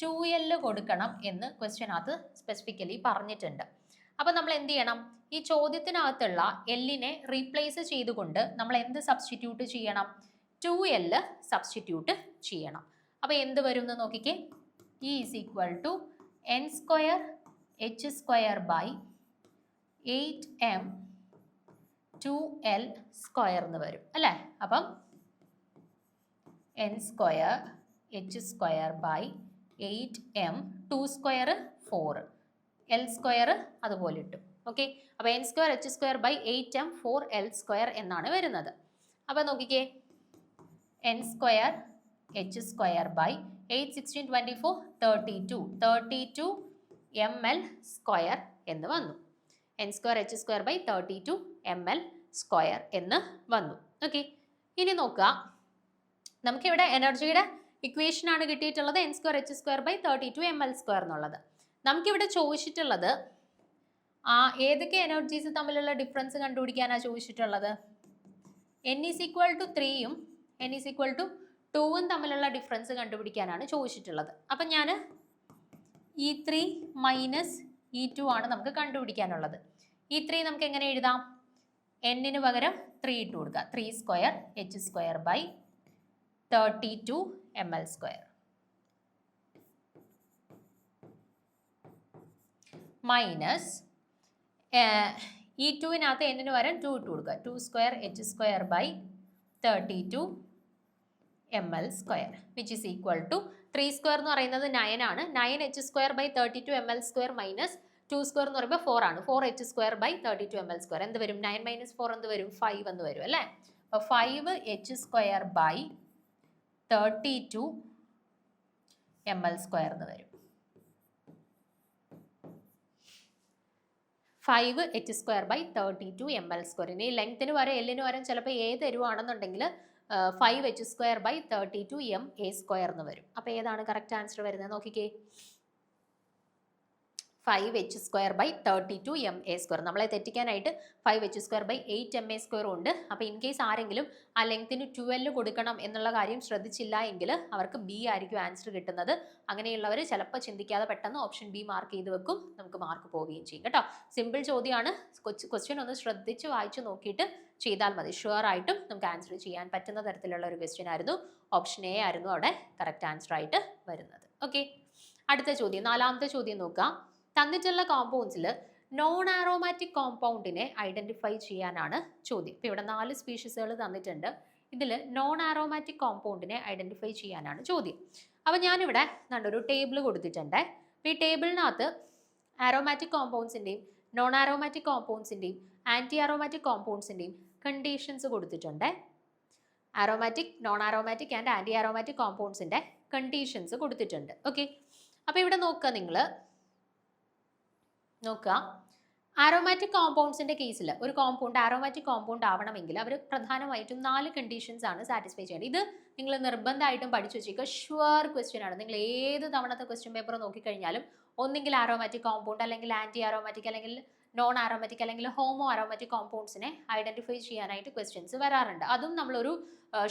2L കൊടുക്കണം എന്ന് ക്വസ്റ്റ്യനകത്ത് സ്പെസിഫിക്കലി പറഞ്ഞിട്ടുണ്ട്. അപ്പോൾ നമ്മൾ എന്ത് ചെയ്യണം? ഈ ചോദ്യത്തിനകത്തുള്ള എല്ലിനെ റീപ്ലേസ് ചെയ്തുകൊണ്ട് നമ്മൾ എന്ത് സബ്സ്റ്റിറ്റ്യൂട്ട് ചെയ്യണം? 2L സബ്സ്റ്റിറ്റ്യൂട്ട് ചെയ്യണം. അപ്പോൾ എന്ത് വരും എന്ന് നോക്കിക്കേ. E is equal to n² h² / 8m 2L² എന്ന് വരും അല്ലേ? അപ്പം n² h² / 8m 2² 4 L² അതുപോലെ ഇട്ടു. ഓക്കെ, അപ്പോൾ n² h² / 8m 4L² എന്നാണ് വരുന്നത്. അപ്പോൾ നോക്കിക്കേ, n² h² / 8 16 24 32 mL² എന്ന് വന്നു. n² h² / 32 mL² എന്ന് വന്നു. ഓക്കെ, ഇനി നോക്കുക, നമുക്കിവിടെ എനർജിയുടെ ഇക്വേഷൻ ആണ് കിട്ടിയിട്ടുള്ളത് n² h² / 32 mL² എന്നുള്ളത്. നമുക്കിവിടെ ചോദിച്ചിട്ടുള്ളത് ഏതൊക്കെ എനർജീസ് തമ്മിലുള്ള ഡിഫറൻസ് കണ്ടുപിടിക്കാനാണ് ചോദിച്ചിട്ടുള്ളത്? n ഈസ് ഈക്വൽ ടു 3ഉം n ഈസ് ഈക്വൽ ടു 2ഉം തമ്മിലുള്ള ഡിഫറൻസ് കണ്ടുപിടിക്കാനാണ് ചോദിച്ചിട്ടുള്ളത്. അപ്പം ഞാൻ E3 മൈനസ് E2 ആണ് നമുക്ക് കണ്ടുപിടിക്കാനുള്ളത്. E3 നമുക്ക് എങ്ങനെ എഴുതാം? n പകരം 3 ഇട്ട് കൊടുക്കുക. 3² h² / 32 mL² മൈനസ് E2വിനകത്ത് n പകരം 2 ഇട്ട് കൊടുക്കുക. 2² h² / 32 mL² which is equal to 3² എന്ന് പറയുന്നത് 9 ആണ്. 9 h² / 32 mL² മൈനസ് 2² എന്ന് പറയുമ്പോൾ 4 ആണ്. 4 h² / 32 mL² എന്ത് വരും? 9 - 4 എന്ത് വരും? 5 എന്ന് വരും അല്ലേ? അപ്പോൾ 5 h² / 32 mL² എന്ന് വരും. 5 h² / 32 mL². ഇനി ലെങ്ത്തിന് വരെ എല്ലിന് വരെ ചിലപ്പോൾ ഏത് തരുവാണെന്നുണ്ടെങ്കിൽ 5 h² / 32 ma² എന്ന് വരും. അപ്പോൾ ഏതാണ് കറക്റ്റ് ആൻസർ വരുന്നത് നോക്കിക്കേ. 5 h² / 32 ma². നമ്മളെ തെറ്റിക്കാനായിട്ട് 5 h² / 8 ma² ഉണ്ട്. അപ്പോൾ ഇൻ കേസ് ആരെങ്കിലും ആ ലെങ്ത്തിന് 2L കൊടുക്കണം എന്നുള്ള കാര്യം ശ്രദ്ധിച്ചില്ല എങ്കിൽ അവർക്ക് ബി ആയിരിക്കും ആൻസർ കിട്ടുന്നത്. അങ്ങനെയുള്ളവർ ചിലപ്പോൾ ചിന്തിക്കാതെ പെട്ടെന്ന് ഓപ്ഷൻ ബി മാർക്ക് ചെയ്ത് വെക്കും, നമുക്ക് മാർക്ക് പോവുകയും ചെയ്യും കേട്ടോ. സിമ്പിൾ ചോദ്യമാണ്. ക്വസ്റ്റ്യൻ ഒന്ന് ശ്രദ്ധിച്ച് വായിച്ച് നോക്കിയിട്ട് ചെയ്താൽ മതി. ഷുവർ ആയിട്ടും നമുക്ക് ആൻസർ ചെയ്യാൻ പറ്റുന്ന തരത്തിലുള്ള ഒരു ക്വസ്റ്റ്യൻ ആയിരുന്നു. ഓപ്ഷൻ എ ആയിരുന്നു അവിടെ കറക്റ്റ് ആൻസർ ആയിട്ട് വരുന്നത്. ഓക്കെ, അടുത്ത ചോദ്യം, 4ാമത്തെ ചോദ്യം നോക്കാം. തന്നിട്ടുള്ള കോമ്പൗണ്ട്സിൽ നോൺ ആരോമാറ്റിക് കോമ്പൗണ്ടിനെ ഐഡന്റിഫൈ ചെയ്യാനാണ് ചോദ്യം. ഇപ്പോൾ ഇവിടെ 4 സ്പീഷീസുകൾ തന്നിട്ടുണ്ട്. ഇതിൽ നോൺ ആരോമാറ്റിക് കോമ്പൗണ്ടിനെ ഐഡന്റിഫൈ ചെയ്യാനാണ് ചോദ്യം. അപ്പോൾ ഞാനിവിടെ ഒരു ടേബിൾ കൊടുത്തിട്ടുണ്ട്. അപ്പോൾ ഈ ടേബിളിനകത്ത് ആരോമാറ്റിക് കോമ്പൗണ്ട്സിൻ്റെയും നോൺ ആരോമാറ്റിക് കോമ്പൗണ്ട്സിൻ്റെയും ആൻറ്റി ആരോമാറ്റിക് കോമ്പൗണ്ട്സിൻ്റെയും കണ്ടീഷൻസ് കൊടുത്തിട്ടുണ്ട്. Aromatic, non aromatic and anti aromatic കോമ്പൗണ്ട്സിൻ്റെ കണ്ടീഷൻസ് കൊടുത്തിട്ടുണ്ട്. ഓക്കെ, അപ്പോൾ ഇവിടെ നോക്കുക, ആരോമാറ്റിക് കോമ്പൗണ്ട്സിന്റെ കേസിൽ ഒരു കോമ്പൗണ്ട് ആരോമാറ്റിക് കോമ്പൗണ്ട് ആവണമെങ്കിൽ അവർ പ്രധാനമായിട്ടും 4 കണ്ടീഷൻസ് ആണ് സാറ്റിസ്ഫൈ ചെയ്യേണ്ടത്. ഇത് നിങ്ങൾ നിർബന്ധമായിട്ടും പഠിച്ചു വെച്ചേക്കുക. ഷുവർ ക്വസ്റ്റ്യൻ ആണ്. നിങ്ങൾ ഏത് തവണത്തെ ക്വസ്റ്റ്യൻ പേപ്പർ നോക്കിക്കഴിഞ്ഞാലും ഒന്നെങ്കിൽ ആരോമാറ്റിക് കോമ്പൗണ്ട്, അല്ലെങ്കിൽ ആന്റി ആരോമാറ്റിക്, അല്ലെങ്കിൽ നോൺ ആരോമാറ്റിക്, അല്ലെങ്കിൽ ഹോമോ ആരോമാറ്റിക് കോമ്പൗണ്ട്സിനെ ഐഡന്റിഫൈ ചെയ്യാനായിട്ട് ക്വസ്റ്റ്യൻസ് വരാറുണ്ട്. അതും നമ്മളൊരു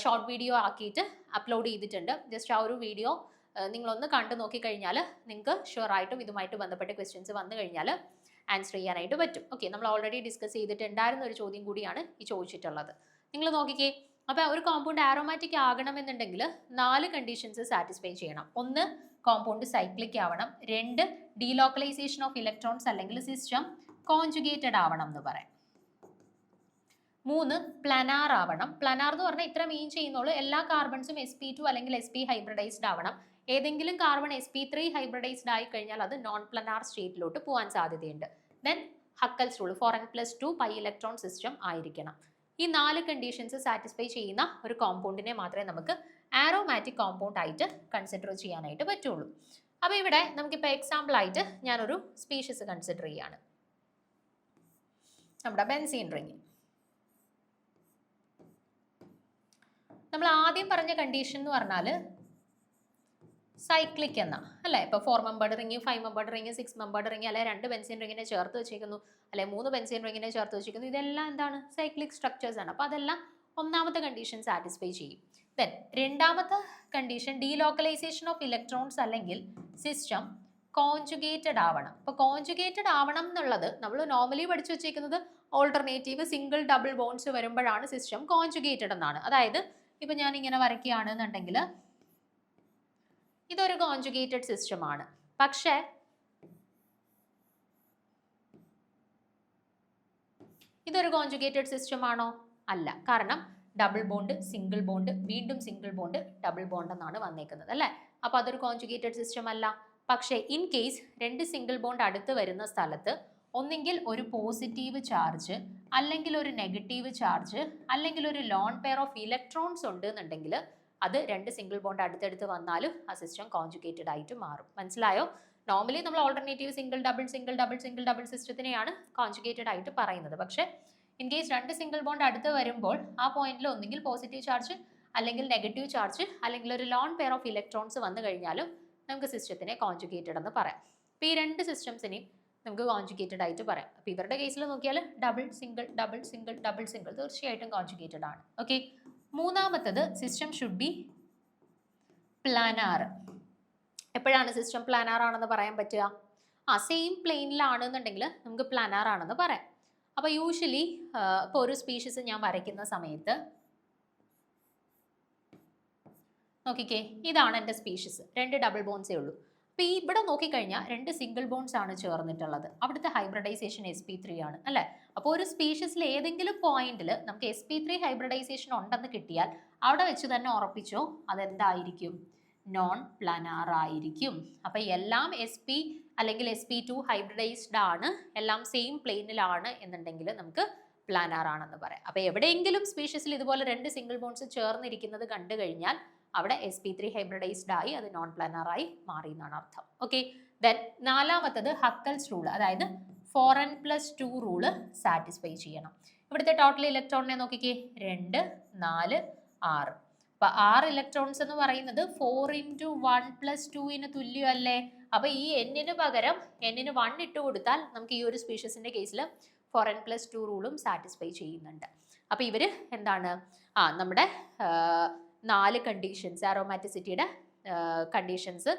ഷോർട്ട് വീഡിയോ ആക്കിയിട്ട് അപ്ലോഡ് ചെയ്തിട്ടുണ്ട്. ജസ്റ്റ് ആ ഒരു വീഡിയോ നിങ്ങളൊന്ന് കണ്ടു നോക്കിക്കഴിഞ്ഞാൽ നിങ്ങൾക്ക് ഷുവറായിട്ടും ഇതുമായിട്ട് ബന്ധപ്പെട്ട ക്വസ്റ്റ്യൻസ് വന്നു കഴിഞ്ഞാൽ ആൻസർ ചെയ്യാനായിട്ട് പറ്റും. ഓക്കെ, നമ്മൾ ഓൾറെഡി ഡിസ്കസ് ചെയ്തിട്ടുണ്ടായിരുന്ന ഒരു ചോദ്യം കൂടിയാണ് ഈ ചോദിച്ചിട്ടുള്ളത്. നിങ്ങൾ നോക്കിക്കേ, അപ്പോൾ ഒരു കോമ്പൗണ്ട് ആരോമാറ്റിക് ആകണമെന്നുണ്ടെങ്കിൽ 4 കണ്ടീഷൻസ് സാറ്റിസ്ഫൈ ചെയ്യണം. 1, കോമ്പൗണ്ട് സൈക്ലിക് ആവണം. 2, ഡീലോക്കലൈസേഷൻ ഓഫ് ഇലക്ട്രോൺസ് അല്ലെങ്കിൽ സിസ്റ്റം കോൺജുഗേറ്റഡ് ആവണം എന്ന് പറയാം. 3, പ്ലാനാർ ആവണം. പ്ലാനാർ എന്ന് പറഞ്ഞാൽ ഇത്ര മീൻ ചെയ്യുന്നുള്ളൂ, എല്ലാ കാർബൺസും sp2 അല്ലെങ്കിൽ sp ഹൈബ്രിഡൈസ്ഡ് ആവണം. ഏതെങ്കിലും കാർബൺ sp3 ഹൈബ്രിഡൈസ്ഡ് ആയി കഴിഞ്ഞാൽ അത് നോൺ പ്ലാനാർ സ്റ്റേറ്റിലോട്ട് പോകാൻ സാധ്യതയുണ്ട്. Then Huckel's rule 4n+2 pi electron system ആയിരിക്കണം. ഈ 4 കണ്ടീഷൻസ് സാറ്റിസ്ഫൈ ചെയ്യുന്ന ഒരു കോമ്പൗണ്ടിനെ മാത്രമേ നമുക്ക് ആരോമാറ്റിക് കോമ്പൗണ്ട് ആയിട്ട് കൺസിഡർ ചെയ്യാനായിട്ട് പറ്റുള്ളൂ. അപ്പോൾ ഇവിടെ നമുക്കിപ്പോൾ എക്സാമ്പിൾ ആയിട്ട് ഞാനൊരു സ്പീഷീസ് കൺസിഡർ ചെയ്യാണ്. നമ്മുടെ ബെൻസീൻ റിംഗ്. നമ്മൾ ആദ്യം പറഞ്ഞ കണ്ടീഷൻ എന്ന് പറഞ്ഞാൽ സൈക്ലിക് എന്ന അല്ലേ. ഇപ്പോൾ 4 membered ring, 5 membered ring, 6 membered ring, അല്ലെ 2 ബെൻസീൻ റിംഗിനെ ചേർത്ത് വെച്ചിരിക്കുന്നു, അല്ലെ 3 ബെൻസീൻ റിംഗിനെ ചേർത്ത് വെച്ചിരിക്കുന്നു. ഇതെല്ലാം എന്താണ്? സൈക്ലിക് സ്ട്രക്ചേഴ്സ് ആണ്. അപ്പോൾ അതെല്ലാം ഒന്നാമത്തെ കണ്ടീഷൻ സാറ്റിസ്ഫൈ ചെയ്യും. ദെൻ രണ്ടാമത്തെ കണ്ടീഷൻ ഡീലോക്കലൈസേഷൻ ഓഫ് ഇലക്ട്രോൺസ് അല്ലെങ്കിൽ സിസ്റ്റം കോൺജുഗേറ്റഡ് ആവണം. അപ്പോൾ കോൺജുഗേറ്റഡ് ആവണം എന്നുള്ളത് നമ്മൾ നോർമലി പഠിച്ചു വെച്ചിരിക്കുന്നത് ഓൾട്ടർനേറ്റീവ് സിംഗിൾ ഡബിൾ ബോൺസ് വരുമ്പോഴാണ് സിസ്റ്റം കോൺജുഗേറ്റഡ് എന്നാണ്. അതായത് ഇപ്പം ഞാൻ ഇങ്ങനെ വരയ്ക്കുകയാണെന്നുണ്ടെങ്കിൽ ഇതൊരു കോൺജുഗേറ്റഡ് സിസ്റ്റം ആണ്. പക്ഷേ ഇതൊരു കോൺജുഗേറ്റഡ് സിസ്റ്റം ആണോ? അല്ല. കാരണം ഡബിൾ ബോണ്ട്, സിംഗിൾ ബോണ്ട്, വീണ്ടും സിംഗിൾ ബോണ്ട്, ഡബിൾ ബോണ്ട് എന്നാണ് വന്നേക്കുന്നത് അല്ലേ. അപ്പോൾ അതൊരു കോൺജുഗേറ്റഡ് സിസ്റ്റം അല്ല. പക്ഷേ ഇൻ കേസ് 2 സിംഗിൾ ബോണ്ട് അടുത്ത് വരുന്ന സ്ഥലത്ത് ഒന്നെങ്കിൽ ഒരു പോസിറ്റീവ് ചാർജ്, അല്ലെങ്കിൽ ഒരു നെഗറ്റീവ് ചാർജ്, അല്ലെങ്കിൽ ഒരു ലോൺ പെയർ ഓഫ് ഇലക്ട്രോൺസ് ഉണ്ട് എന്നുണ്ടെങ്കിൽ അത് 2 സിംഗിൾ ബോണ്ട് അടുത്തടുത്ത് വന്നാലും ആ സിസ്റ്റം കോൺജുഗേറ്റഡ് ആയിട്ട് മാറും. മനസ്സിലായോ? നോർമലി നമ്മൾ alternative single double single double single double സിസ്റ്റത്തിനെയാണ് കോൺജുഗേറ്റഡ് ആയിട്ട് പറയുന്നത്. പക്ഷേ ഇൻ കേസ് 2 സിംഗിൾ ബോണ്ട് അടുത്ത് വരുമ്പോൾ ആ പോയിന്റിൽ ഒന്നെങ്കിൽ പോസിറ്റീവ് ചാർജ്, അല്ലെങ്കിൽ നെഗറ്റീവ് ചാർജ്, അല്ലെങ്കിൽ ഒരു ലോൺ പെയർ ഓഫ് ഇലക്ട്രോൺസ് വന്നു കഴിഞ്ഞാലും നമുക്ക് സിസ്റ്റത്തിനെ കോൺജുഗേറ്റഡ് എന്ന് പറയാം. അപ്പോൾ ഈ 2 സിസ്റ്റംസിനെയും നമുക്ക് കോൺജുഗേറ്റഡ് ആയിട്ട് പറയാം. അപ്പോൾ ഇവരുടെ കേസിൽ നോക്കിയാൽ double single double single double single തീർച്ചയായിട്ടും കോൺജുഗേറ്റഡ് ആണ്. ഓക്കെ, മൂന്നാമത്തത് സിസ്റ്റം ഷുഡ് ബി പ്ലാനാർ. എപ്പോഴാണ് സിസ്റ്റം പ്ലാനാർ ആണെന്ന് പറയാൻ പറ്റുക? സെയിം പ്ലെയിനിലാണെന്നുണ്ടെങ്കിൽ നമുക്ക് പ്ലാനാർ ആണെന്ന് പറയാം. അപ്പോൾ യൂഷ്വലി ഇപ്പോൾ ഒരു സ്പീഷീസ് ഞാൻ വരയ്ക്കുന്ന സമയത്ത് നോക്കിക്കേ, ഇതാണ് എൻ്റെ സ്പീഷീസ്. 2 ഡബിൾ ബോൺസേ ഉള്ളൂ. അപ്പോൾ ഈ ഇവിടെ നോക്കിക്കഴിഞ്ഞാൽ 2 സിംഗിൾ ബോൺസ് ആണ് ചേർന്നിട്ടുള്ളത്. അവിടുത്തെ ഹൈബ്രിഡൈസേഷൻ sp3 ആണ് അല്ലേ. അപ്പോൾ ഒരു സ്പീഷീസിൽ ഏതെങ്കിലും പോയിന്റിൽ നമുക്ക് sp3 ഹൈബ്രിഡൈസേഷൻ ഉണ്ടെന്ന് കിട്ടിയാൽ അവിടെ വെച്ച് തന്നെ ഉറപ്പിച്ചോ അതെന്തായിരിക്കും? നോൺ പ്ലാനാർ ആയിരിക്കും. അപ്പോൾ എല്ലാം sp അല്ലെങ്കിൽ sp2 ഹൈബ്രിഡൈസ്ഡ് ആണ്, എല്ലാം സെയിം പ്ലെയിനിലാണ് എന്നുണ്ടെങ്കിൽ നമുക്ക് പ്ലാനാർ ആണെന്ന് പറയാം. അപ്പോൾ എവിടെയെങ്കിലും സ്പീഷീസിൽ ഇതുപോലെ 2 സിംഗിൾ ബോൺസ് ചേർന്നിരിക്കുന്നത് കണ്ടു കഴിഞ്ഞാൽ അവിടെ sp3 ഹൈബ്രിഡൈസ്ഡ് ആയി അത് നോൺ പ്ലാനാർ ആയി മാറി എന്നാണ് അർത്ഥം. ഓക്കെ, ദെൻ നാലാമത്തത് ഹക്കൽസ് റൂൾ, അതായത് 4n+2 റൂള് സാറ്റിസ്ഫൈ ചെയ്യണം. ഇവിടുത്തെ ടോട്ടൽ ഇലക്ട്രോണിനെ നോക്കിക്കേ, 2, 4, 6. അപ്പോൾ 6 ഇലക്ട്രോൺസ് എന്ന് പറയുന്നത് 4 × 1+2 തുല്യമല്ലേ. അപ്പോൾ ഈ n പകരം n 1 ഇട്ട് കൊടുത്താൽ നമുക്ക് ഈ ഒരു സ്പീഷീസിന്റെ കേസിൽ 4n+2 റൂളും സാറ്റിസ്ഫൈ ചെയ്യുന്നുണ്ട്. അപ്പോൾ ഇവർ എന്താണ് നമ്മുടെ 4 കണ്ടീഷൻസ്, ആരോമാറ്റിസിറ്റിയുടെ കണ്ടീഷൻസ്,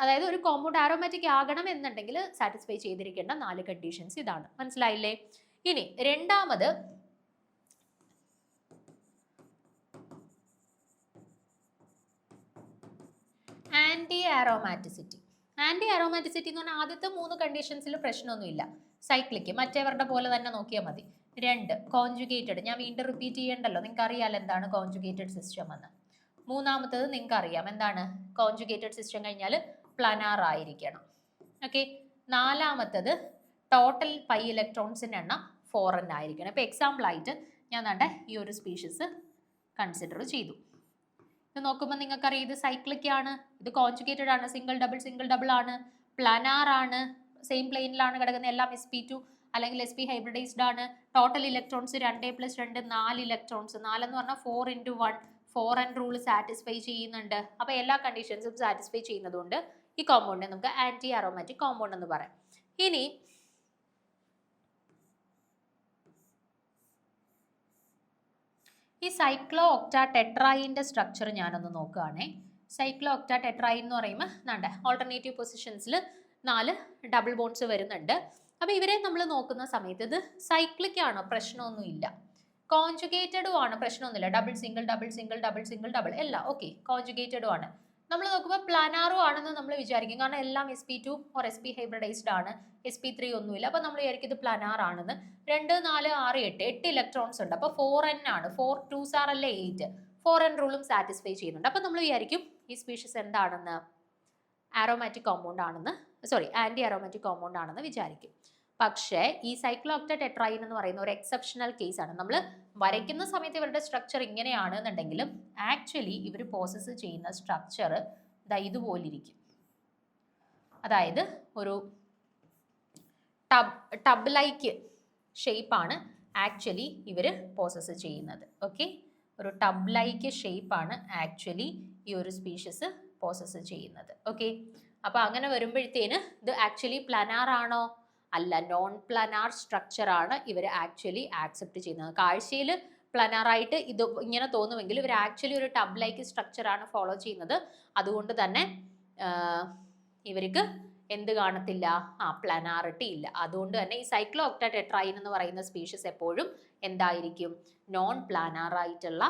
അതായത് ഒരു കോമ്പൗണ്ട് ആരോമാറ്റിക് ആകണം എന്നുണ്ടെങ്കിൽ സാറ്റിസ്ഫൈ ചെയ്തിരിക്കേണ്ട 4 കണ്ടീഷൻസ് ഇതാണ്. മനസ്സിലായില്ലേ? ഇനി രണ്ടാമത് ആന്റി ആരോമാറ്റിസിറ്റി. ആന്റി ആരോമാറ്റിസിറ്റി എന്ന് പറഞ്ഞാൽ ആദ്യത്തെ 3 കണ്ടീഷൻസിൽ പ്രശ്നമൊന്നുമില്ല, സൈക്ലിക്ക് മറ്റേവരുടെ പോലെ തന്നെ നോക്കിയാൽ മതി. 2 കോൺജുഗേറ്റഡ്, ഞാൻ വീണ്ടും റിപ്പീറ്റ് ചെയ്യണ്ടല്ലോ, നിങ്ങൾക്ക് അറിയാലോ എന്താണ് കോൺജുഗേറ്റഡ് സിസ്റ്റം എന്ന്. മൂന്നാമത്തത് നിങ്ങൾക്ക് അറിയാം എന്താണ്, കോൺജുഗേറ്റഡ് സിസ്റ്റം കഴിഞ്ഞാൽ പ്ലാനാർ ആയിരിക്കണം. ഓക്കെ, നാലാമത്തത് ടോട്ടൽ പൈ ഇലക്ട്രോൺസിൻ്റെ എണ്ണം 4n ആയിരിക്കണം. ഇപ്പോൾ എക്സാമ്പിൾ ആയിട്ട് ഞാൻ കണ്ട ഈ ഒരു സ്പീഷീസ് കൺസിഡർ ചെയ്തു. ഇത് നോക്കുമ്പോൾ നിങ്ങൾക്കറിയാം ഇത് സൈക്ലിക് ആണ്, ഇത് കോൺജുഗേറ്റഡ് ആണ്, സിംഗിൾ ഡബിൾ ആണ്, പ്ലാനാർ ആണ്, സെയിം പ്ലെയിനിലാണ് കിടക്കുന്ന, എല്ലാം sp2 അല്ലെങ്കിൽ sp ഹൈബ്രിഡൈസ്ഡ് ആണ്. Total electrons 2+2 4 electrons. 4 എന്ന് പറഞ്ഞാൽ 4 × 1 4n റൂൾ സാറ്റിസ്ഫൈ ചെയ്യുന്നുണ്ട്. അപ്പോൾ എല്ലാ കണ്ടീഷൻസും സാറ്റിസ്ഫൈ ചെയ്യുന്നതുകൊണ്ട് ഈ കോമ്പൗണ്ടിനെ നമുക്ക് ആന്റി അറോമാറ്റിക് കോമ്പൗണ്ട് എന്ന് പറയാം. ഇനി ഈ സൈക്ലോ ഒക്ടാ ടെട്രായിൻ്റെ സ്ട്രക്ചർ ഞാനൊന്ന് നോക്കുകയാണേ. സൈക്ലോ ഒക്ടാ ടെട്രായി എന്ന് പറയുമ്പോൾ വേണ്ട ഓൾട്ടർനേറ്റീവ് പൊസിഷൻസിൽ 4 ഡബിൾ ബോൺസ് വരുന്നുണ്ട്. അപ്പോൾ ഇവരെ നമ്മൾ നോക്കുന്ന സമയത്ത് ഇത് സൈക്ലിക് ആണോ, പ്രശ്നമൊന്നുമില്ല. കോൺജുഗേറ്റഡും ആണ്, പ്രശ്നമൊന്നുമില്ല. Double single double single double single double എല്ലാം ഓക്കെ. കോൺജുഗേറ്റഡും ആണ്. നമ്മൾ നോക്കുമ്പോൾ പ്ലാനാറും ആണെന്ന് നമ്മൾ വിചാരിക്കും, കാരണം എല്ലാം sp2 ഓർ sp ഹൈബ്രിഡൈസ്ഡ് ആണ്. sp3 ഒന്നുമില്ല. അപ്പോൾ നമ്മൾ വിചാരിക്കും ഇത് പ്ലാനാർ ആണെന്ന്. 2 4 6 8 ഇലക്ട്രോൺസ് ഉണ്ട്. അപ്പോൾ 4n ആണ്. 4 2s are അല്ലേ 8. 4n റൂളും സാറ്റിസ്ഫൈ ചെയ്യുന്നുണ്ട്. അപ്പോൾ നമ്മൾ വിചാരിക്കും ഈ സ്പീഷീസ് എന്താണെന്ന്, ആരോമാറ്റിക് കോമ്പൗണ്ട് ആണെന്ന്, സോറി ആന്റി ആരോമാറ്റിക് കോമ്പൗണ്ട് ആണെന്ന് വിചാരിക്കും. പക്ഷേ ഈ സൈക്ലോ ഒക്ടാ ടെട്രായിൻ എന്ന് പറയുന്ന ഒരു എക്സെപ്ഷണൽ കേസ് ആണ്. നമ്മൾ വരയ്ക്കുന്ന സമയത്ത് ഇവരുടെ സ്ട്രക്ചർ ഇങ്ങനെയാണെന്നുണ്ടെങ്കിലും ആക്ച്വലി ഇവർ പ്രോസസ്സ് ചെയ്യുന്ന സ്ട്രക്ചർ ഇതുപോലിരിക്കും. അതായത് ഒരു ടബ് ലൈക്ക് ഷേപ്പാണ് ആക്ച്വലി ഇവർ പ്രോസസ്സ് ചെയ്യുന്നത്. ഓക്കെ, ഒരു ടബ് ലൈക്ക് ഷേപ്പാണ് ആക്ച്വലി ഈ ഒരു സ്പീഷീസ് പ്രോസസ്സ് ചെയ്യുന്നത്. ഓക്കെ, അപ്പോൾ അങ്ങനെ വരുമ്പോഴത്തേന് ഇത് ആക്ച്വലി പ്ലാനാർ ആണോ? അല്ല, നോൺ പ്ലാനാർ സ്ട്രക്ചർ ആണ് ഇവർ ആക്ച്വലി ആക്സെപ്റ്റ് ചെയ്യുന്നത്. കാഴ്ചയിൽ പ്ലാനാറായിട്ട് ഇത് ഇങ്ങനെ തോന്നുമെങ്കിൽ ഇവർ ആക്ച്വലി ഒരു ടബ് ലൈക്ക് സ്ട്രക്ചർ ആണ് ഫോളോ ചെയ്യുന്നത്. അതുകൊണ്ട് തന്നെ ഇവർക്ക് എന്ത് കാണത്തില്ല, പ്ലാനാറിറ്റി ഇല്ല. അതുകൊണ്ട് തന്നെ ഈ സൈക്ലോ ഒക്ടാ ടെട്രായിൻ എന്ന് പറയുന്ന സ്പീഷീസ് എപ്പോഴും എന്തായിരിക്കും, നോൺ പ്ലാനാർ ആയിട്ടുള്ള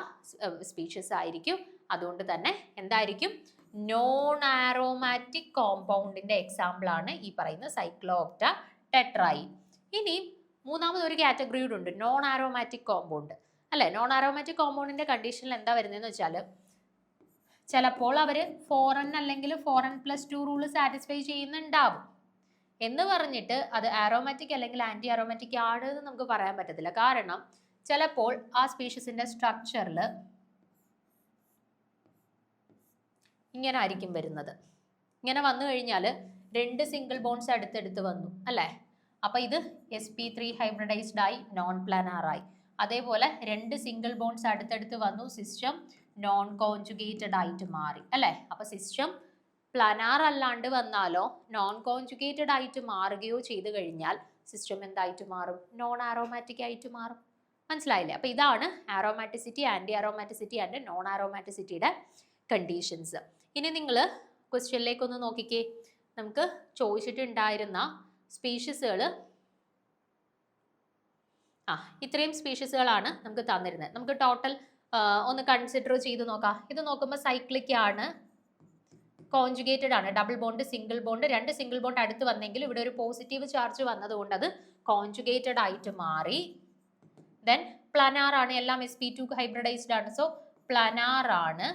സ്പീഷീസ് ആയിരിക്കും. അതുകൊണ്ട് തന്നെ എന്തായിരിക്കും, നോൺ ആരോമാറ്റിക് കോമ്പൗണ്ടിന്റെ എക്സാമ്പിൾ ആണ് ഈ പറയുന്ന സൈക്ലോ ഒക്ടാ ടെട്രായിൻ. ഇനി മൂന്നാമത് ഒരു കാറ്റഗറി കൂടെ ഉണ്ട്, നോൺ ആരോമാറ്റിക് കോമ്പൗണ്ട് അല്ലെ. നോൺ ആരോമാറ്റിക് കോമ്പൗണ്ടിന്റെ കണ്ടീഷനിൽ എന്താ വരുന്നതെന്ന് വെച്ചാൽ ചിലപ്പോൾ അവർ 4n അല്ലെങ്കിൽ 4n+2 റൂള് സാറ്റിസ്ഫൈ ചെയ്യുന്നുണ്ടാവും എന്ന് പറഞ്ഞിട്ട് അത് ആരോമാറ്റിക് അല്ലെങ്കിൽ ആന്റി ആരോമാറ്റിക് ആണ് എന്ന് നമുക്ക് പറയാൻ പറ്റത്തില്ല. കാരണം ചിലപ്പോൾ ആ സ്പീഷീസിന്റെ സ്ട്രക്ചറിൽ ഇങ്ങനെ ആയിരിക്കും വരുന്നത്. ഇങ്ങനെ വന്നു കഴിഞ്ഞാൽ 2 സിംഗിൾ ബോൺസ് അടുത്തടുത്ത് വന്നു അല്ലേ. അപ്പോൾ ഇത് sp3 ഹൈബ്രിഡൈസ്ഡ് ആയി, നോൺ പ്ലാനാർ ആയി. അതേപോലെ 2 സിംഗിൾ ബോൺസ് അടുത്തടുത്ത് വന്നു, സിസ്റ്റം നോൺ കോൺജുഗേറ്റഡ് ആയിട്ട് മാറി അല്ലേ. അപ്പോൾ സിസ്റ്റം പ്ലാനാർ അല്ലാണ്ട് വന്നാലോ നോൺ കോൺജുഗേറ്റഡ് ആയിട്ട് മാറുകയോ ചെയ്തു കഴിഞ്ഞാൽ സിസ്റ്റം എന്തായിട്ട് മാറും, നോൺ ആരോമാറ്റിക് ആയിട്ട് മാറും. മനസ്സിലായില്ലേ? അപ്പോൾ ഇതാണ് aromaticity, anti aromaticity and non ആരോമാറ്റിസിറ്റിയുടെ conditions. ഇനി നിങ്ങൾ ക്വസ്റ്റ്യനിലേക്കൊന്ന് നോക്കിക്കേ. നമുക്ക് ചോദിച്ചിട്ടുണ്ടായിരുന്ന സ്പീഷീസുകൾ ഇത്രയും സ്പീഷീസുകളാണ് നമുക്ക് തന്നിരുന്നത്. നമുക്ക് ടോട്ടൽ ഒന്ന് കൺസിഡർ ചെയ്ത് നോക്കാം. ഇത് നോക്കുമ്പോൾ സൈക്ലിക് ആണ്, കോൺജുഗേറ്റഡ് ആണ്, double bond single bond, 2 single bond അടുത്ത് വന്നെങ്കിൽ ഇവിടെ ഒരു പോസിറ്റീവ് ചാർജ് വന്നതുകൊണ്ട് അത് കോൺജുഗേറ്റഡ് ആയിട്ട് മാറി. ദെൻ പ്ലാനാർ ആണ്, എല്ലാം sp2 ഹൈബ്രിഡൈസ്ഡ് ആണ്, സോ പ്ലാനാർ ആണ്.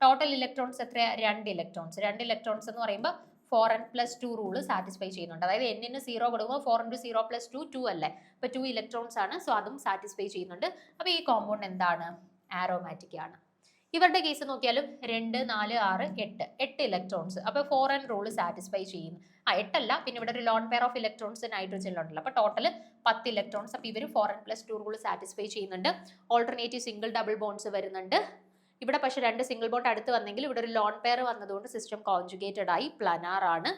ടോട്ടൽ ഇലക്ട്രോൺസ് എത്രയാ, 2 ഇലക്ട്രോൺസ്. 2 ഇലക്ട്രോൺസ് എന്ന് പറയുമ്പോൾ 4n+2 റൂള് സാറ്റിസ്ഫൈ ചെയ്യുന്നുണ്ട്. അതായത് n-ന് 0 കൊടുക്കുമ്പോൾ 4 × 0+2 2 അല്ലേ. അപ്പോൾ 2 ഇലക്ട്രോൺസ് ആണ്, സോ അതും സാറ്റിസ്ഫൈ ചെയ്യുന്നുണ്ട്. അപ്പോൾ ഈ കോമ്പൗണ്ട് എന്താണ്, ആരോമാറ്റിക് ആണ്. ഇവരുടെ കേസ് നോക്കിയാലും 2 4 6 8 ഇലക്ട്രോൺസ്. അപ്പോൾ 4n റൂള് സാറ്റിസ്ഫൈ ചെയ്യുന്നു. 8 അല്ല, പിന്നെ ഇവിടെ ഒരു ലോൺ പെയർ ഓഫ് ഇലക്ട്രോൺസ് നൈട്രജനിലുണ്ടല്ലോ. അപ്പോൾ ടോട്ടൽ 10 ഇലക്ട്രോൺസ്. അപ്പോൾ ഇവർ 4n+2 റൂള് സാറ്റിസ്ഫൈ ചെയ്യുന്നുണ്ട്. ഓൾട്ടർനേറ്റീവ് സിംഗിൾ ഡബിൾ ബോൺസ് വരുന്നുണ്ട്. ഇവിടെ പക്ഷേ 2 സിംഗിൾ ബോണ്ട് അടുത്ത് വന്നെങ്കിൽ ഇവിടെ ഒരു ലോൺ പെയർ വന്നതുകൊണ്ട് സിസ്റ്റം കോൺജുഗേറ്റഡ് ആയി, പ്ലാനാർ ആണ്,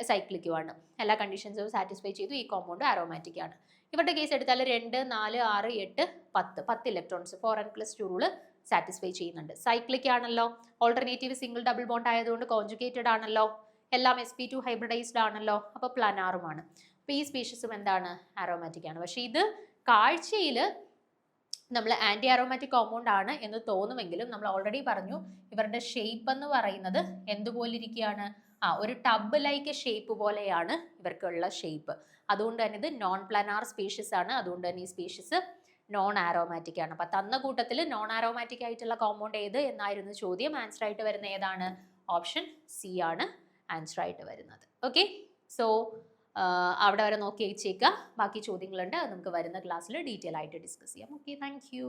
സൈക്ലിക്കും ആണ്. എല്ലാ കണ്ടീഷൻസും സാറ്റിസ്ഫൈ ചെയ്തു. ഈ കോമ്പൗണ്ട് ആരോമാറ്റിക് ആണ്. ഇവരുടെ കേസ് എടുത്താൽ 2 4 6 8 10 ഇലക്ട്രോൺസ് 4n+2 റൂള് സാറ്റിസ്ഫൈ ചെയ്യുന്നുണ്ട്. സൈക്ലിക് ആണല്ലോ, ഓൾട്ടർനേറ്റീവ് സിംഗിൾ ഡബിൾ ബോണ്ട് ആയതുകൊണ്ട് കോൺജുഗേറ്റഡ് ആണല്ലോ, എല്ലാം sp2 ഹൈബ്രിഡൈസ്ഡ് ആണല്ലോ, അപ്പോൾ പ്ലാനാറുമാണ്. അപ്പോൾ ഈ സ്പീഷീസും എന്താണ്, ആരോമാറ്റിക് ആണ്. പക്ഷേ ഇത് കാഴ്ചയിൽ നമ്മൾ ആന്റി ആരോമാറ്റിക് കോമ്പൗണ്ട് ആണ് എന്ന് തോന്നുമെങ്കിലും നമ്മൾ ഓൾറെഡി പറഞ്ഞു ഇവരുടെ ഷേപ്പ് എന്ന് പറയുന്നത് എന്തുപോലിരിക്കുകയാണ്, ഒരു ടബ് ലൈക്ക് ഷേപ്പ് പോലെയാണ് ഇവർക്കുള്ള ഷേപ്പ്. അതുകൊണ്ട് തന്നെ ഇത് നോൺ പ്ലാനാർ സ്പീഷീസ് ആണ്. അതുകൊണ്ട് തന്നെ ഈ സ്പീഷീസ് നോൺ ആരോമാറ്റിക് ആണ്. അപ്പം തന്ന കൂട്ടത്തിൽ നോൺ ആരോമാറ്റിക് ആയിട്ടുള്ള കോമ്പൗണ്ട് ഏത് എന്നായിരുന്നു ചോദ്യം. ആൻസർ ആയിട്ട് വരുന്ന ഏതാണ്, ഓപ്ഷൻ സി ആണ് ആൻസർ ആയിട്ട് വരുന്നത്. ഓക്കെ, സോ അവിടെ വരെ നോക്കി വെച്ചേക്കുക. ബാക്കി ചോദ്യങ്ങളുണ്ട്, അത് നമുക്ക് വരുന്ന ക്ലാസ്സിൽ ഡീറ്റെയിൽ ആയിട്ട് ഡിസ്കസ് ചെയ്യാം. Okay, thank you.